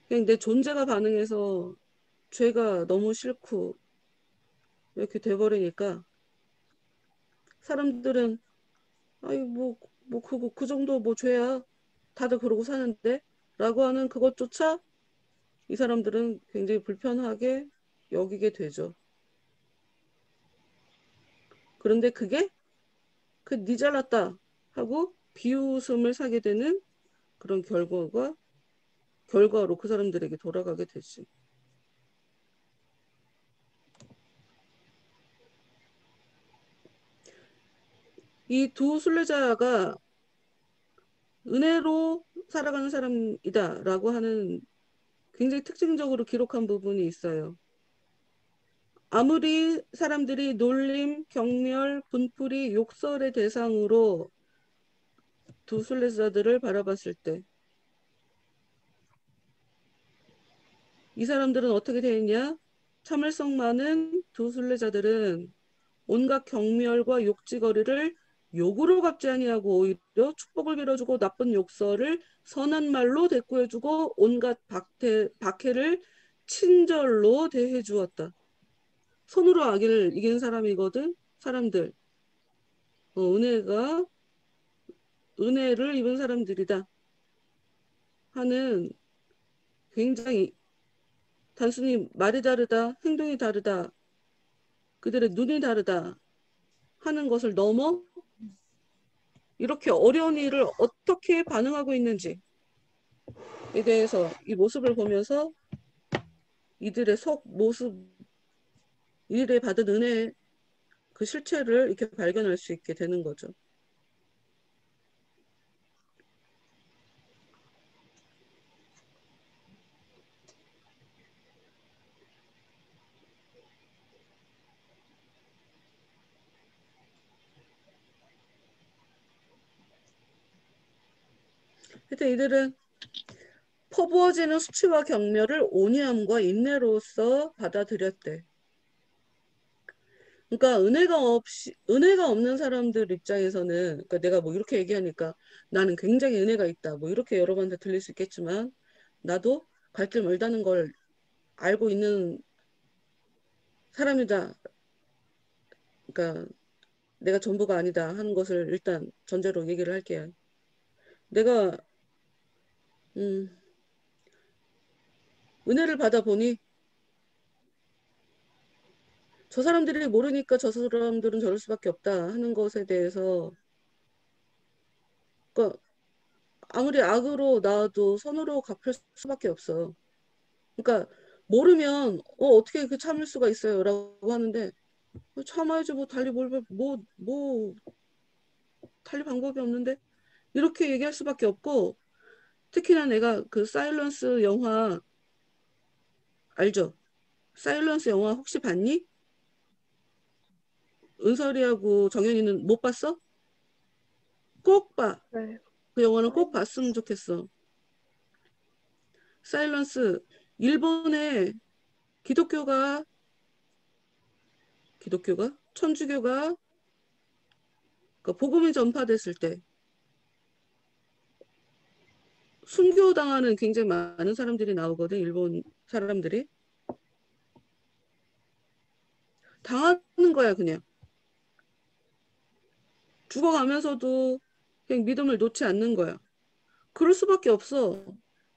그냥 내 존재가 반응해서 죄가 너무 싫고 이렇게 돼버리니까 사람들은 아이 그 정도 뭐 죄야, 다들 그러고 사는데 라고 하는 그것조차 이 사람들은 굉장히 불편하게 여기게 되죠. 그런데 그게 니 잘났다 하고 비웃음을 사게 되는 그런 결과로 그 사람들에게 돌아가게 되지. 이 두 순례자가 은혜로 살아가는 사람이다라고 하는 굉장히 특징적으로 기록한 부분이 있어요. 아무리 사람들이 놀림, 경멸, 분풀이, 욕설의 대상으로 두 순례자들을 바라봤을 때 이 사람들은 어떻게 되었냐? 참을성 많은 두 순례자들은 온갖 경멸과 욕지거리를 욕으로 갚지 아니하고 오히려 축복을 빌어주고 나쁜 욕설을 선한 말로 대꾸해주고 온갖 박해를 친절로 대해주었다. 손으로 악을 이긴 사람이거든. 사람들. 은혜를 입은 사람들이다 하는, 굉장히 단순히 말이 다르다, 행동이 다르다, 그들의 눈이 다르다 하는 것을 넘어 이렇게 어려운 일을 어떻게 반응하고 있는지에 대해서 이 모습을 보면서 이들의 모습, 이들의 받은 은혜의 그 실체를 이렇게 발견할 수 있게 되는 거죠. 하여튼 이들은 퍼부어지는 수치와 경멸을 온유함과 인내로서 받아들였대. 그러니까 은혜가 없는 사람들 입장에서는, 그러니까 내가 뭐 이렇게 얘기하니까 나는 굉장히 은혜가 있다, 뭐 이렇게 여러분한테 들릴 수 있겠지만 나도 갈 길 멀다는 걸 알고 있는 사람이다. 그러니까 내가 전부가 아니다 하는 것을 일단 전제로 얘기를 할게요. 내가 은혜를 받아보니 저 사람들이 모르니까 저 사람들은 저럴 수밖에 없다 하는 것에 대해서, 그러니까 아무리 악으로 나와도 선으로 갚을 수밖에 없어. 그러니까 모르면 어떻게 그 참을 수가 있어요 라고 하는데, 참아야지 뭐 달리 달리 방법이 없는데 이렇게 얘기할 수밖에 없고, 특히나 내가 그 사일런스 영화 알죠? 사일런스 영화 혹시 봤니? 은설이하고 정연이는 못 봤어? 꼭 봐. 네. 그 영화는 꼭 봤으면 좋겠어. 사일런스, 일본의 기독교가 천주교가 그 복음이 전파됐을 때 순교당하는 굉장히 많은 사람들이 나오거든. 일본 사람들이 당하는 거야. 그냥 죽어가면서도 그냥 믿음을 놓지 않는 거야. 그럴 수밖에 없어.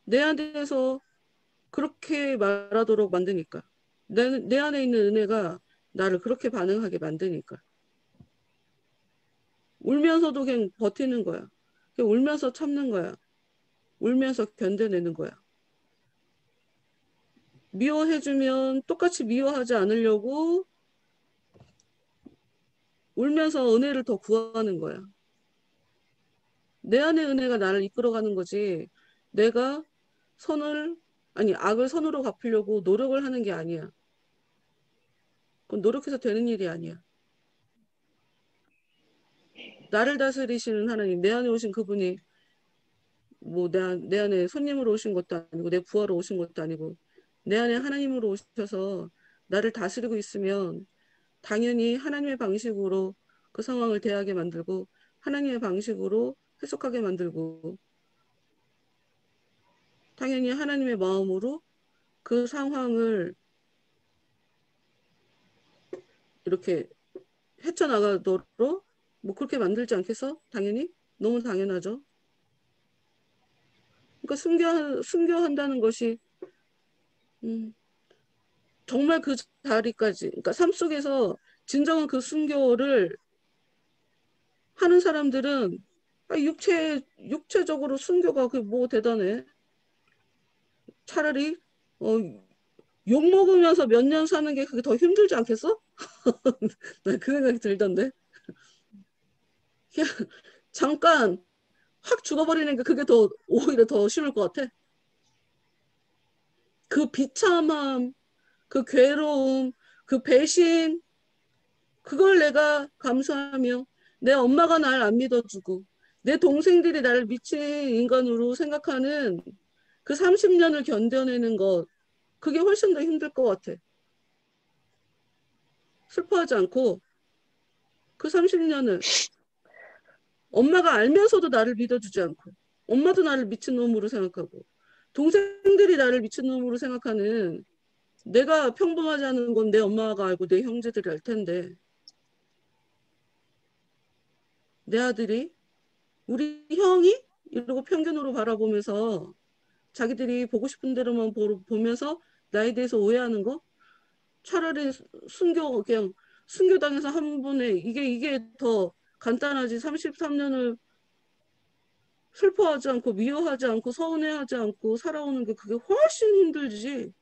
내 안에서 그렇게 말하도록 만드니까. 내 안에 있는 은혜가 나를 그렇게 반응하게 만드니까. 울면서도 그냥 버티는 거야. 그냥 울면서 참는 거야. 울면서 견뎌내는 거야. 미워해주면 똑같이 미워하지 않으려고 울면서 은혜를 더 구하는 거야. 내 안의 은혜가 나를 이끌어가는 거지. 내가 악을 선으로 갚으려고 노력을 하는 게 아니야. 그건 노력해서 되는 일이 아니야. 나를 다스리시는 하나님, 내 안에 오신 그분이 뭐 내 안에 손님으로 오신 것도 아니고 내 부하로 오신 것도 아니고 내 안에 하나님으로 오셔서 나를 다스리고 있으면 당연히 하나님의 방식으로 그 상황을 대하게 만들고 하나님의 방식으로 해석하게 만들고 당연히 하나님의 마음으로 그 상황을 이렇게 헤쳐나가도록 뭐 그렇게 만들지 않겠어? 당연히? 너무 당연하죠. 그러니까 순교한다는 것이 정말 그 자리까지, 그러니까 삶 속에서 진정한 그 순교를 하는 사람들은 육체적으로 순교가 그게 뭐 대단해. 차라리 욕 먹으면서 몇 년 사는 게 그게 더 힘들지 않겠어? 난 그 생각이 들던데. 그냥 잠깐 확 죽어버리는 게 그게 오히려 더 쉬울 것 같아. 그 비참함, 그 괴로움, 그 배신, 그걸 내가 감수하며 내 엄마가 날 안 믿어주고 내 동생들이 나를 미친 인간으로 생각하는 그 30년을 견뎌내는 것, 그게 훨씬 더 힘들 것 같아. 슬퍼하지 않고 그 30년을 엄마가 알면서도 나를 믿어주지 않고 엄마도 나를 미친놈으로 생각하고 동생들이 나를 미친놈으로 생각하는 내가 평범하지 않은 건 내 엄마가 알고 내 형제들이 알 텐데 내 아들이 우리 형이? 이러고 편견으로 바라보면서 자기들이 보고 싶은 대로만 보면서 나에 대해서 오해하는 거? 차라리 그냥 순교당해서 한 번에 이게 더 간단하지. 33년을 슬퍼하지 않고 미워하지 않고 서운해하지 않고 살아오는 게 그게 훨씬 힘들지.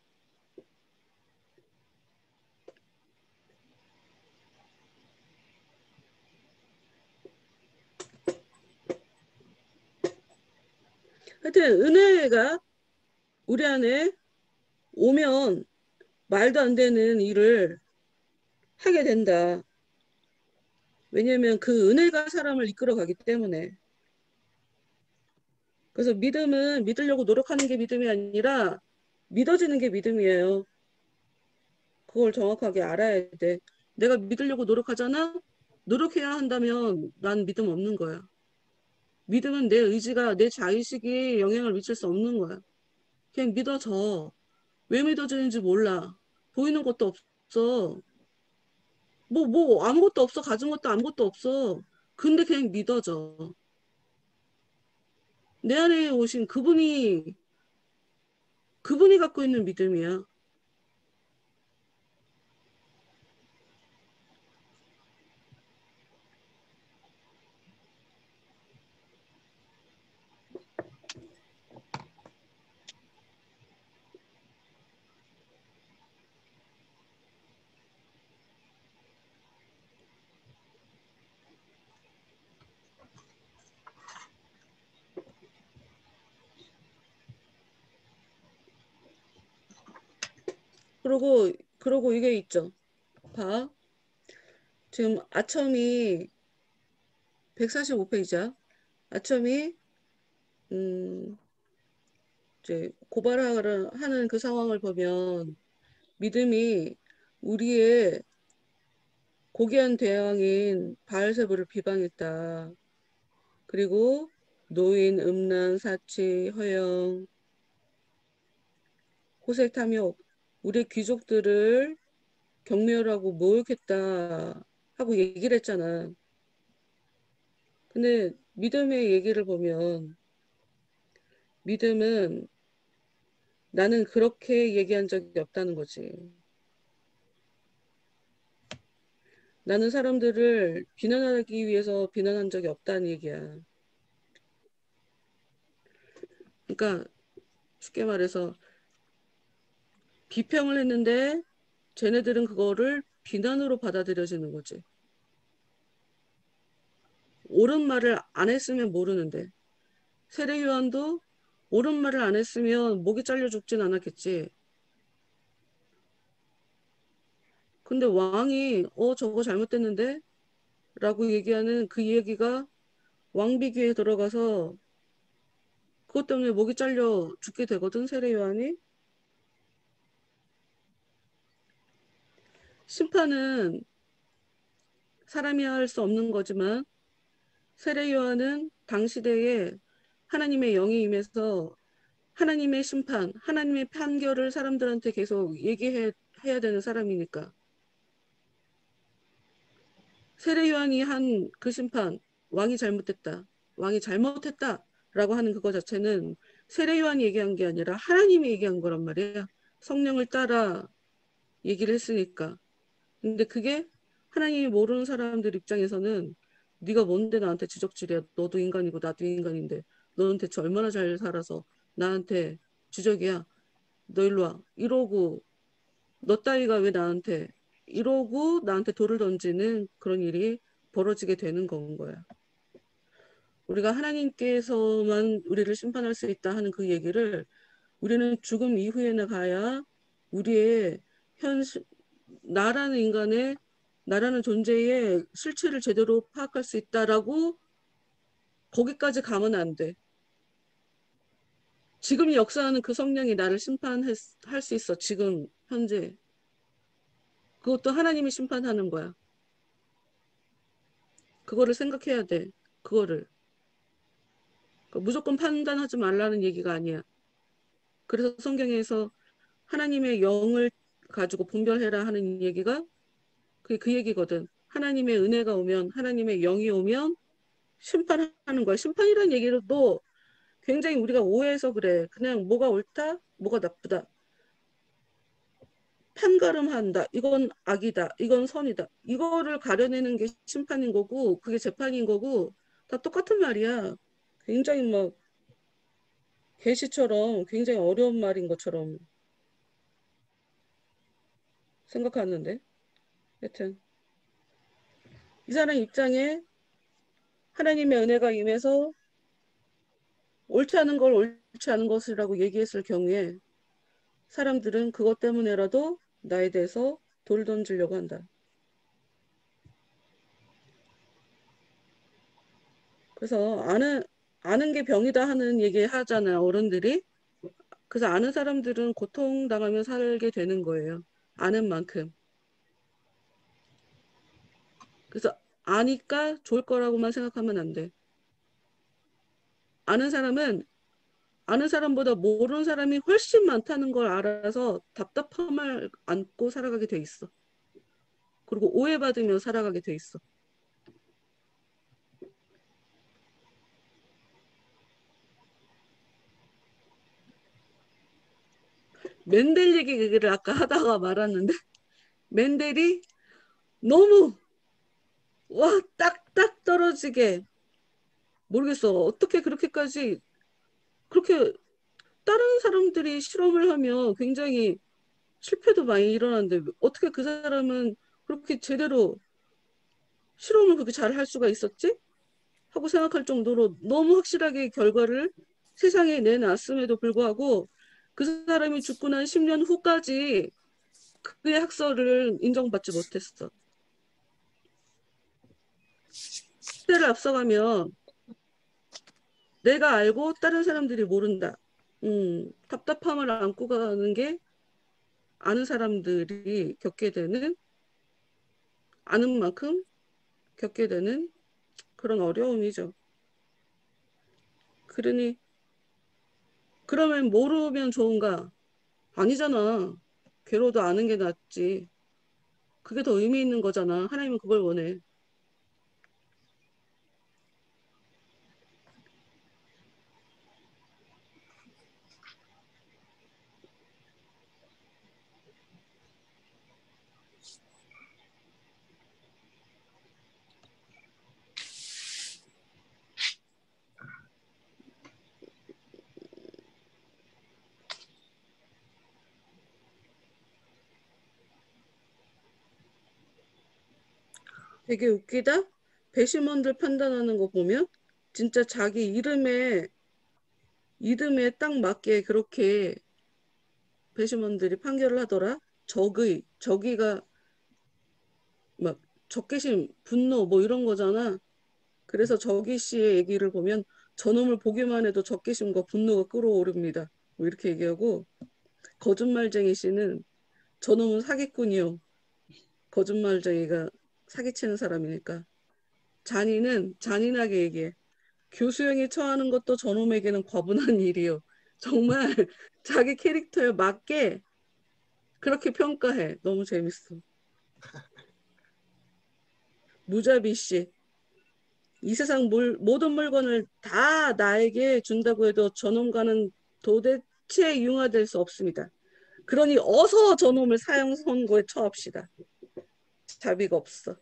하여튼 은혜가 우리 안에 오면 말도 안 되는 일을 하게 된다. 왜냐하면 그 은혜가 사람을 이끌어가기 때문에. 그래서 믿음은 믿으려고 노력하는 게 믿음이 아니라 믿어지는 게 믿음이에요. 그걸 정확하게 알아야 돼. 내가 믿으려고 노력하잖아? 노력해야 한다면 난 믿음 없는 거야. 믿음은 내 의지가, 내 자의식이 영향을 미칠 수 없는 거야. 그냥 믿어져. 왜 믿어지는지 몰라. 보이는 것도 없어. 아무것도 없어. 가진 것도 아무것도 없어. 근데 그냥 믿어져. 내 안에 오신 그분이 갖고 있는 믿음이야. 그러고 이게 있죠. 봐. 지금 아첨이 145페이지야. 아첨이 이제 고발하는 그 상황을 보면 믿음이 우리의 고귀한 대왕인 바알세불을 비방했다. 그리고 노인, 음란, 사치, 허영, 호색, 탐욕, 우리 귀족들을 경멸하고 모욕했다 하고 얘기를 했잖아. 근데 믿음의 얘기를 보면 믿음은 나는 그렇게 얘기한 적이 없다는 거지. 나는 사람들을 비난하기 위해서 비난한 적이 없다는 얘기야. 그러니까 쉽게 말해서 비평을 했는데 쟤네들은 그거를 비난으로 받아들여지는 거지. 옳은 말을 안 했으면 모르는데 세례요한도 옳은 말을 안 했으면 목이 잘려 죽진 않았겠지. 근데 왕이 저거 잘못됐는데? 라고 얘기하는 그 얘기가 왕비귀에 들어가서 그것 때문에 목이 잘려 죽게 되거든, 세례요한이. 심판은 사람이 할 수 없는 거지만 세례요한은 당시대에 하나님의 영이 임해서 하나님의 심판, 하나님의 판결을 사람들한테 계속 얘기해야 되는 사람이니까. 세례요한이 한 그 심판, 왕이 잘못됐다, 왕이 잘못했다 라고 하는 그거 자체는 세례요한이 얘기한 게 아니라 하나님이 얘기한 거란 말이야. 성령을 따라 얘기를 했으니까. 근데 그게 하나님이 모르는 사람들 입장에서는 네가 뭔데 나한테 지적질이야. 너도 인간이고 나도 인간인데 너는 대체 얼마나 잘 살아서 나한테 지적이야. 너 일로 와. 이러고 너 따위가 왜 나한테 이러고 나한테 돌을 던지는 그런 일이 벌어지게 되는 건 거야. 우리가 하나님께서만 우리를 심판할 수 있다 하는 그 얘기를 우리는 죽음 이후에나 가야 우리의 현실, 나라는 인간의, 나라는 존재의 실체를 제대로 파악할 수 있다라고 거기까지 가면 안 돼. 지금 역사하는 그 성령이 나를 심판할 수 있어. 지금 현재. 그것도 하나님이 심판하는 거야. 그거를 생각해야 돼. 그거를. 무조건 판단하지 말라는 얘기가 아니야. 그래서 성경에서 하나님의 영을 가지고 분별해라 하는 얘기가 그게 그 얘기거든. 하나님의 은혜가 오면, 하나님의 영이 오면 심판하는 거야. 심판이라는 얘기도 굉장히 우리가 오해해서 그래. 그냥 뭐가 옳다, 뭐가 나쁘다. 판가름한다. 이건 악이다. 이건 선이다. 이거를 가려내는 게 심판인 거고 그게 재판인 거고 다 똑같은 말이야. 굉장히 막 계시처럼 굉장히 어려운 말인 것처럼 생각하는데 하여튼 이 사람 입장에 하나님의 은혜가 임해서 옳지 않은 걸 옳지 않은 것이라고 얘기했을 경우에 사람들은 그것 때문에라도 나에 대해서 돌 던지려고 한다. 그래서 아는 게 병이다 하는 얘기 하잖아요, 어른들이. 그래서 아는 사람들은 고통당하며 살게 되는 거예요. 아는 만큼. 그래서 아니까 좋을 거라고만 생각하면 안 돼. 아는 사람은 아는 사람보다 모르는 사람이 훨씬 많다는 걸 알아서 답답함을 안고 살아가게 돼 있어. 그리고 오해받으며 살아가게 돼 있어. 멘델 얘기를 아까 하다가 말았는데 멘델이 너무 와 딱딱 떨어지게 모르겠어. 어떻게 그렇게까지 그렇게 다른 사람들이 실험을 하면 굉장히 실패도 많이 일어나는데 어떻게 그 사람은 그렇게 제대로 실험을 그렇게 잘 할 수가 있었지? 하고 생각할 정도로 너무 확실하게 결과를 세상에 내놨음에도 불구하고 그 사람이 죽고 난 10년 후까지 그의 학설을 인정받지 못했어. 시대를 앞서가면 내가 알고 다른 사람들이 모른다. 답답함을 안고 가는 게 아는 사람들이 겪게 되는 아는 만큼 겪게 되는 그런 어려움이죠. 그러니 그러면 모르면 좋은가? 아니잖아. 괴로워도 아는 게 낫지. 그게 더 의미 있는 거잖아. 하나님은 그걸 원해. 되게 웃기다. 배심원들 판단하는 거 보면 진짜 자기 이름에 딱 맞게 그렇게 배심원들이 판결을 하더라. 적의가 막 적개심, 분노 뭐 이런 거잖아. 그래서 적의 씨의 얘기를 보면 저놈을 보기만 해도 적개심과 분노가 끓어오릅니다. 뭐 이렇게 얘기하고 거짓말쟁이 씨는 저놈은 사기꾼이요. 거짓말쟁이가 사기치는 사람이니까. 잔인은 잔인하게 얘기해. 교수형이 처하는 것도 저놈에게는 과분한 일이요. 정말 자기 캐릭터에 맞게 그렇게 평가해. 너무 재밌어. 무자비 씨. 이 세상 모든 물건을 다 나에게 준다고 해도 저놈과는 도대체 융화될 수 없습니다. 그러니 어서 저놈을 사형 선고에 처합시다. 자비가 없어.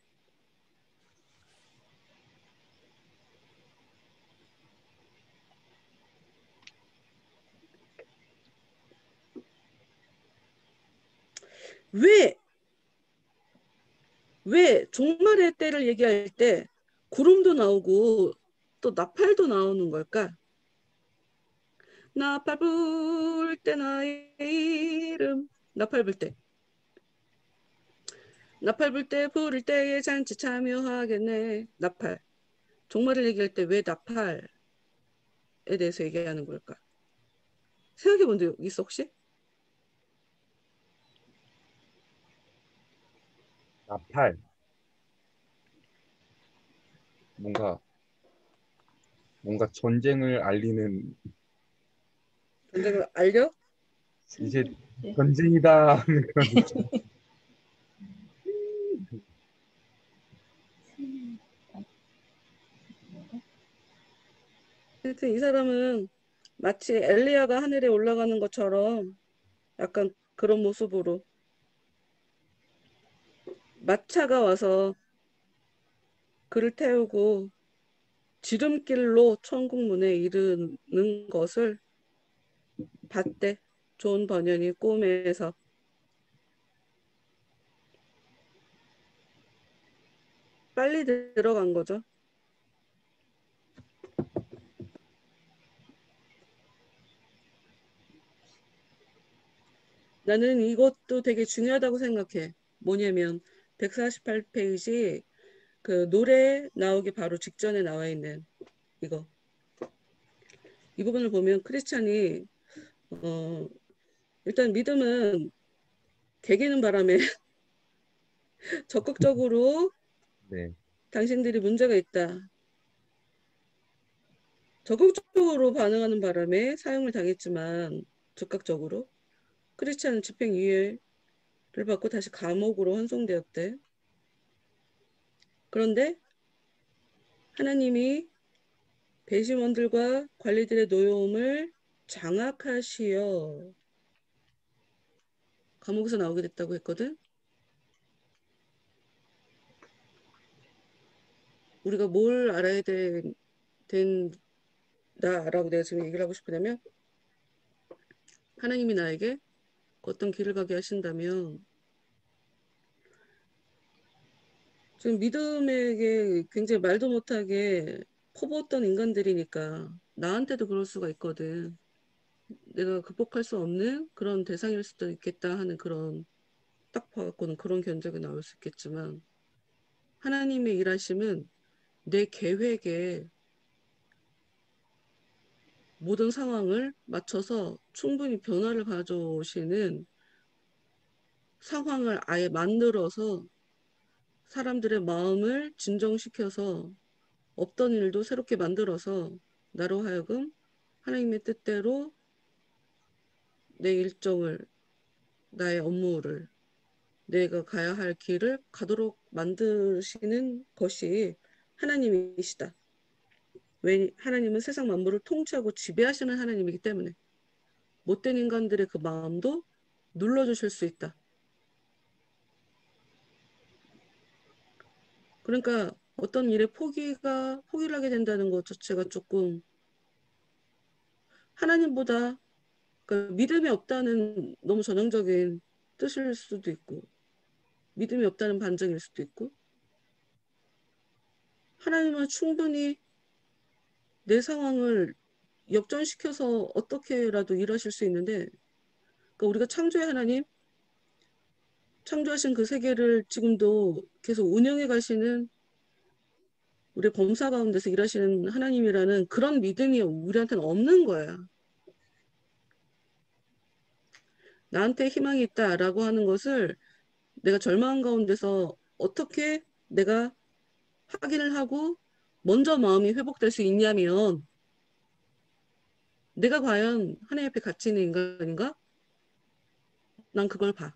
왜 종말의 때를 얘기할 때 구름도 나오고 또 나팔도 나오는 걸까? 나팔 불 때 나의 이름. 나팔 불 때. 나팔 불 때 부를 때에 잔치 참여하겠네. 나팔. 종말을 얘기할 때 왜 나팔에 대해서 얘기하는 걸까? 생각해 본 적 있어 혹시? 나팔. 뭔가 전쟁을 알리는 전쟁을 알려? 이제 전쟁이다 하는 그런 느낌. 하여튼 이 사람은 마치 엘리야가 하늘에 올라가는 것처럼 약간 그런 모습으로 마차가 와서 그를 태우고 지름길로 천국문에 이르는 것을 봤대. 존 버년이 꿈에서. 빨리 들어간 거죠. 나는 이것도 되게 중요하다고 생각해. 뭐냐면 148페이지 그 노래 나오기 바로 직전에 나와 있는 이거. 이 부분을 보면 크리스찬이 일단 믿음은 개기는 바람에 적극적으로 네. 당신들이 문제가 있다. 적극적으로 반응하는 바람에 사형을 당했지만 즉각적으로 크리스찬은 집행유예를 받고 다시 감옥으로 환송되었대. 그런데 하나님이 배심원들과 관리들의 노여움을 장악하시어 감옥에서 나오게 됐다고 했거든. 우리가 뭘 알아야 된다라고 내가 지금 얘기를 하고 싶으냐면 하나님이 나에게 어떤 길을 가게 하신다면 지금 믿음에게 굉장히 말도 못하게 퍼부었던 인간들이니까 나한테도 그럴 수가 있거든. 내가 극복할 수 없는 그런 대상일 수도 있겠다 하는 그런 딱 봐갖고는 그런 견적이 나올 수 있겠지만 하나님의 일하심은 내 계획에 모든 상황을 맞춰서 충분히 변화를 가져오시는 상황을 아예 만들어서 사람들의 마음을 진정시켜서 없던 일도 새롭게 만들어서 나로 하여금 하나님의 뜻대로 내 일정을, 나의 업무를, 내가 가야 할 길을 가도록 만드시는 것이 하나님이시다. 왜 하나님은 세상 만물을 통치하고 지배하시는 하나님이기 때문에 못된 인간들의 그 마음도 눌러주실 수 있다. 그러니까 어떤 일에 포기를 하게 된다는 것 자체가 조금 하나님보다 그러니까 믿음이 없다는 너무 전형적인 뜻일 수도 있고 믿음이 없다는 반증일 수도 있고 하나님은 충분히 내 상황을 역전시켜서 어떻게라도 일하실 수 있는데, 그러니까 우리가 창조의 하나님, 창조하신 그 세계를 지금도 계속 운영해 가시는 우리 범사 가운데서 일하시는 하나님이라는 그런 믿음이 우리한테는 없는 거야. 나한테 희망이 있다라고 하는 것을 내가 절망 가운데서 어떻게 내가 확인을 하고 먼저 마음이 회복될 수 있냐면, 내가 과연 하나님 앞에 가치 있는 인간인가? 난 그걸 봐.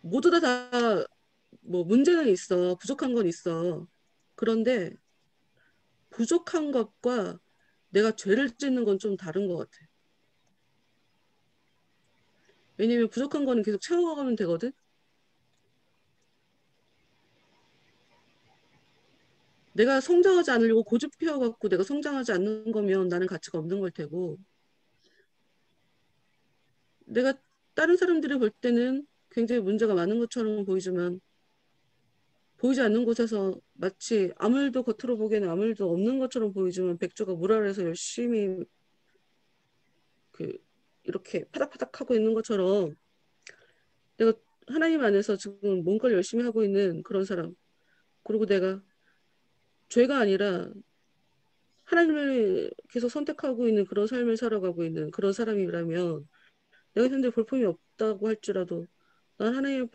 모두 다 뭐 문제는 있어. 부족한 건 있어. 그런데 부족한 것과 내가 죄를 짓는 건 좀 다른 것 같아. 왜냐면 부족한 거는 계속 채워가면 되거든. 내가 성장하지 않으려고 고집피워갖고 내가 성장하지 않는 거면 나는 가치가 없는 걸 테고, 내가 다른 사람들이 볼 때는 굉장히 문제가 많은 것처럼 보이지만 보이지 않는 곳에서 마치 아무 일도 겉으로 보기에는 아무 일도 없는 것처럼 보이지만 백조가 물 아래에서 열심히 그 이렇게 파닥파닥 하고 있는 것처럼 내가 하나님 안에서 지금 뭔가를 열심히 하고 있는 그런 사람, 그리고 내가 죄가 아니라 하나님을 계속 선택하고 있는 그런 삶을 살아가고 있는 그런 사람이라면 내가 현재 볼품이 없다고 할지라도 난 하나님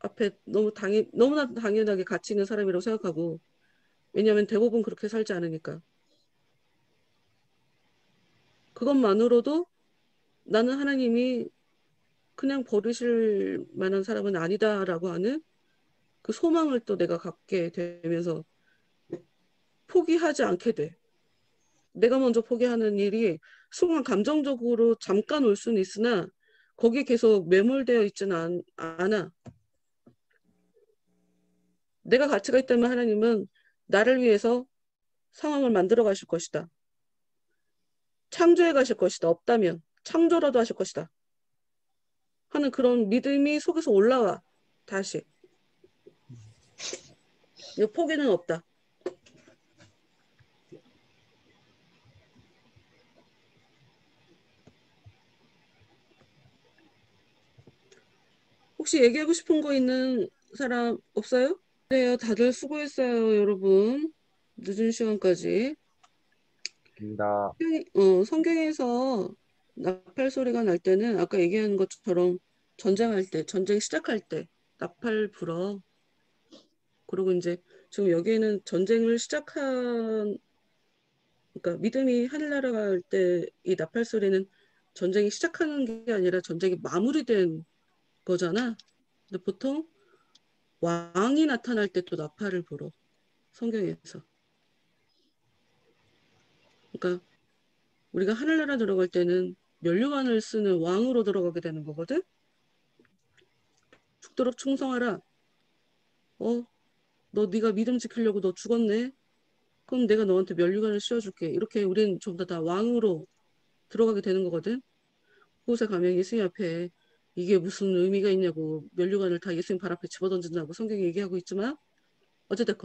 앞에 너무나 당연하게 가치 있는 사람이라고 생각하고, 왜냐하면 대부분 그렇게 살지 않으니까. 그것만으로도 나는 하나님이 그냥 버리실 만한 사람은 아니다라고 하는 그 소망을 또 내가 갖게 되면서 포기하지 않게 돼. 내가 먼저 포기하는 일이 순간 감정적으로 잠깐 올 수는 있으나 거기에 계속 매몰되어 있지는 않아. 내가 가치가 있다면 하나님은 나를 위해서 상황을 만들어 가실 것이다. 창조해 가실 것이다. 없다면 창조라도 하실 것이다. 하는 그런 믿음이 속에서 올라와. 다시. 포기는 없다. 혹시 얘기하고 싶은 거 있는 사람 없어요? 그래요. 다들 수고했어요, 여러분. 늦은 시간까지. 입니다. 성경에서 나팔 소리가 날 때는 아까 얘기한 것처럼 전쟁할 때, 전쟁 시작할 때 나팔 불어. 그리고 이제 지금 여기에는 전쟁을 시작한, 그러니까 믿음이 하늘나라 갈 때 이 나팔 소리는 전쟁이 시작하는 게 아니라 전쟁이 마무리된 거잖아. 근데 보통 왕이 나타날 때 또 나팔을 불어. 성경에서. 그러니까 우리가 하늘나라 들어갈 때는 면류관을 쓰는 왕으로 들어가게 되는 거거든. 죽도록 충성하라. 너 네가 믿음 지키려고 너 죽었네. 그럼 내가 너한테 면류관을 씌워줄게. 이렇게 우리는 전부 다 왕으로 들어가게 되는 거거든. 그곳에 가면 예수님 앞에 이게 무슨 의미가 있냐고 면류관을 다 예수님 발 앞에 집어던진다고 성경이 얘기하고 있지만, 어쨌든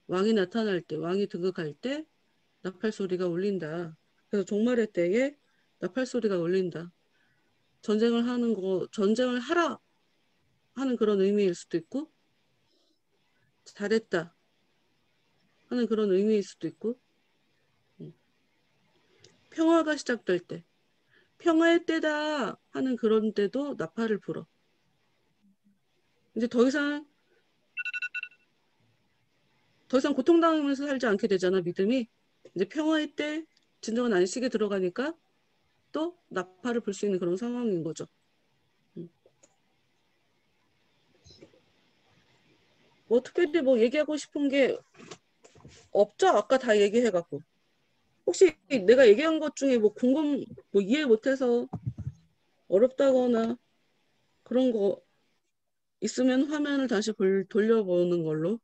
왕이 나타날 때, 왕이 등극할 때 나팔 소리가 울린다. 그래서 종말의 때에 나팔 소리가 울린다. 전쟁을 하라 하는 그런 의미일 수도 있고, 잘했다 하는 그런 의미일 수도 있고, 평화가 시작될 때, 평화의 때다 하는 그런 때도 나팔을 불어. 이제 더 이상 고통당하면서 살지 않게 되잖아, 믿음이. 이제 평화의 때, 진정한 안식에 들어가니까 또 나팔을 불 수 있는 그런 상황인 거죠. 뭐 특별히 뭐 얘기하고 싶은 게 없죠? 아까 다 얘기해갖고. 혹시 내가 얘기한 것 중에 뭐 뭐 이해 못해서 어렵다거나 그런 거 있으면 화면을 다시 돌려보는 걸로.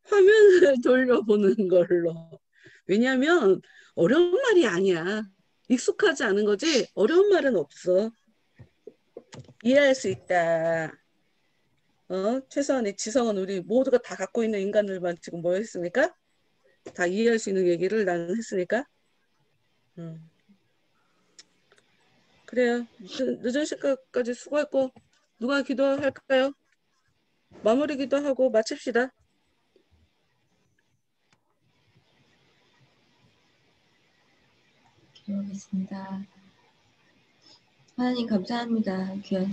화면을 돌려보는 걸로. 왜냐하면 어려운 말이 아니야. 익숙하지 않은 거지 어려운 말은 없어. 이해할 수 있다. 최소한의 지성은 우리 모두가 다 갖고 있는 인간들만 지금 모였으니까 다 이해할 수 있는 얘기를 나는 했으니까. 그래요. 늦은 시간까지 수고했고 누가 기도할까요? 마무리 기도하고 마칩시다. 기도하겠습니다. 하나님 감사합니다. 귀한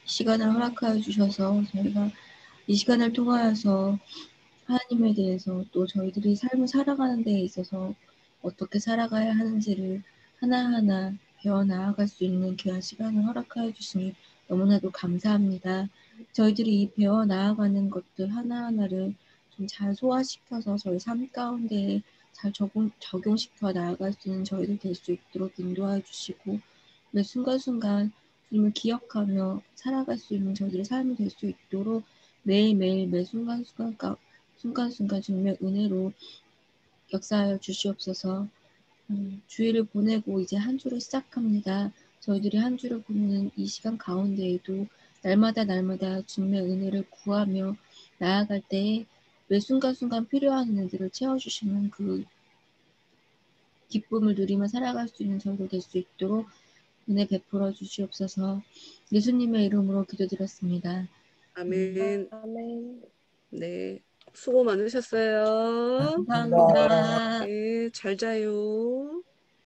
시간을 허락하여 주셔서 저희가 이 시간을 통하여서 하나님에 대해서 또 저희들이 삶을 살아가는 데에 있어서 어떻게 살아가야 하는지를 하나하나 배워 나아갈 수 있는 귀한 시간을 허락하여 주시니 너무나도 감사합니다. 저희들이 이 배워 나아가는 것들 하나하나를 좀 잘 소화시켜서 저희 삶 가운데에 잘 적용시켜 나아갈 수 있는 저희들 될 수 있도록 인도하여 주시고 매 순간순간 주님을 기억하며 살아갈 수 있는 저희들의 삶이 될 수 있도록 매일매일 매 순간순간 주님의 은혜로 역사하여 주시옵소서. 주일을 보내고 이제 한 주를 시작합니다. 저희들이 한 주를 보내는 이 시간 가운데에도 날마다 주님의 은혜를 구하며 나아갈 때에 매 순간순간 필요한 은혜들을 채워주시는 그 기쁨을 누리며 살아갈 수 있는 저희가 될 수 있도록 은혜 베풀어 주시옵소서. 예수님의 이름으로 기도드렸습니다. 아멘. 아멘. 네. 수고 많으셨어요. 감사합니다. 네, 잘 자요.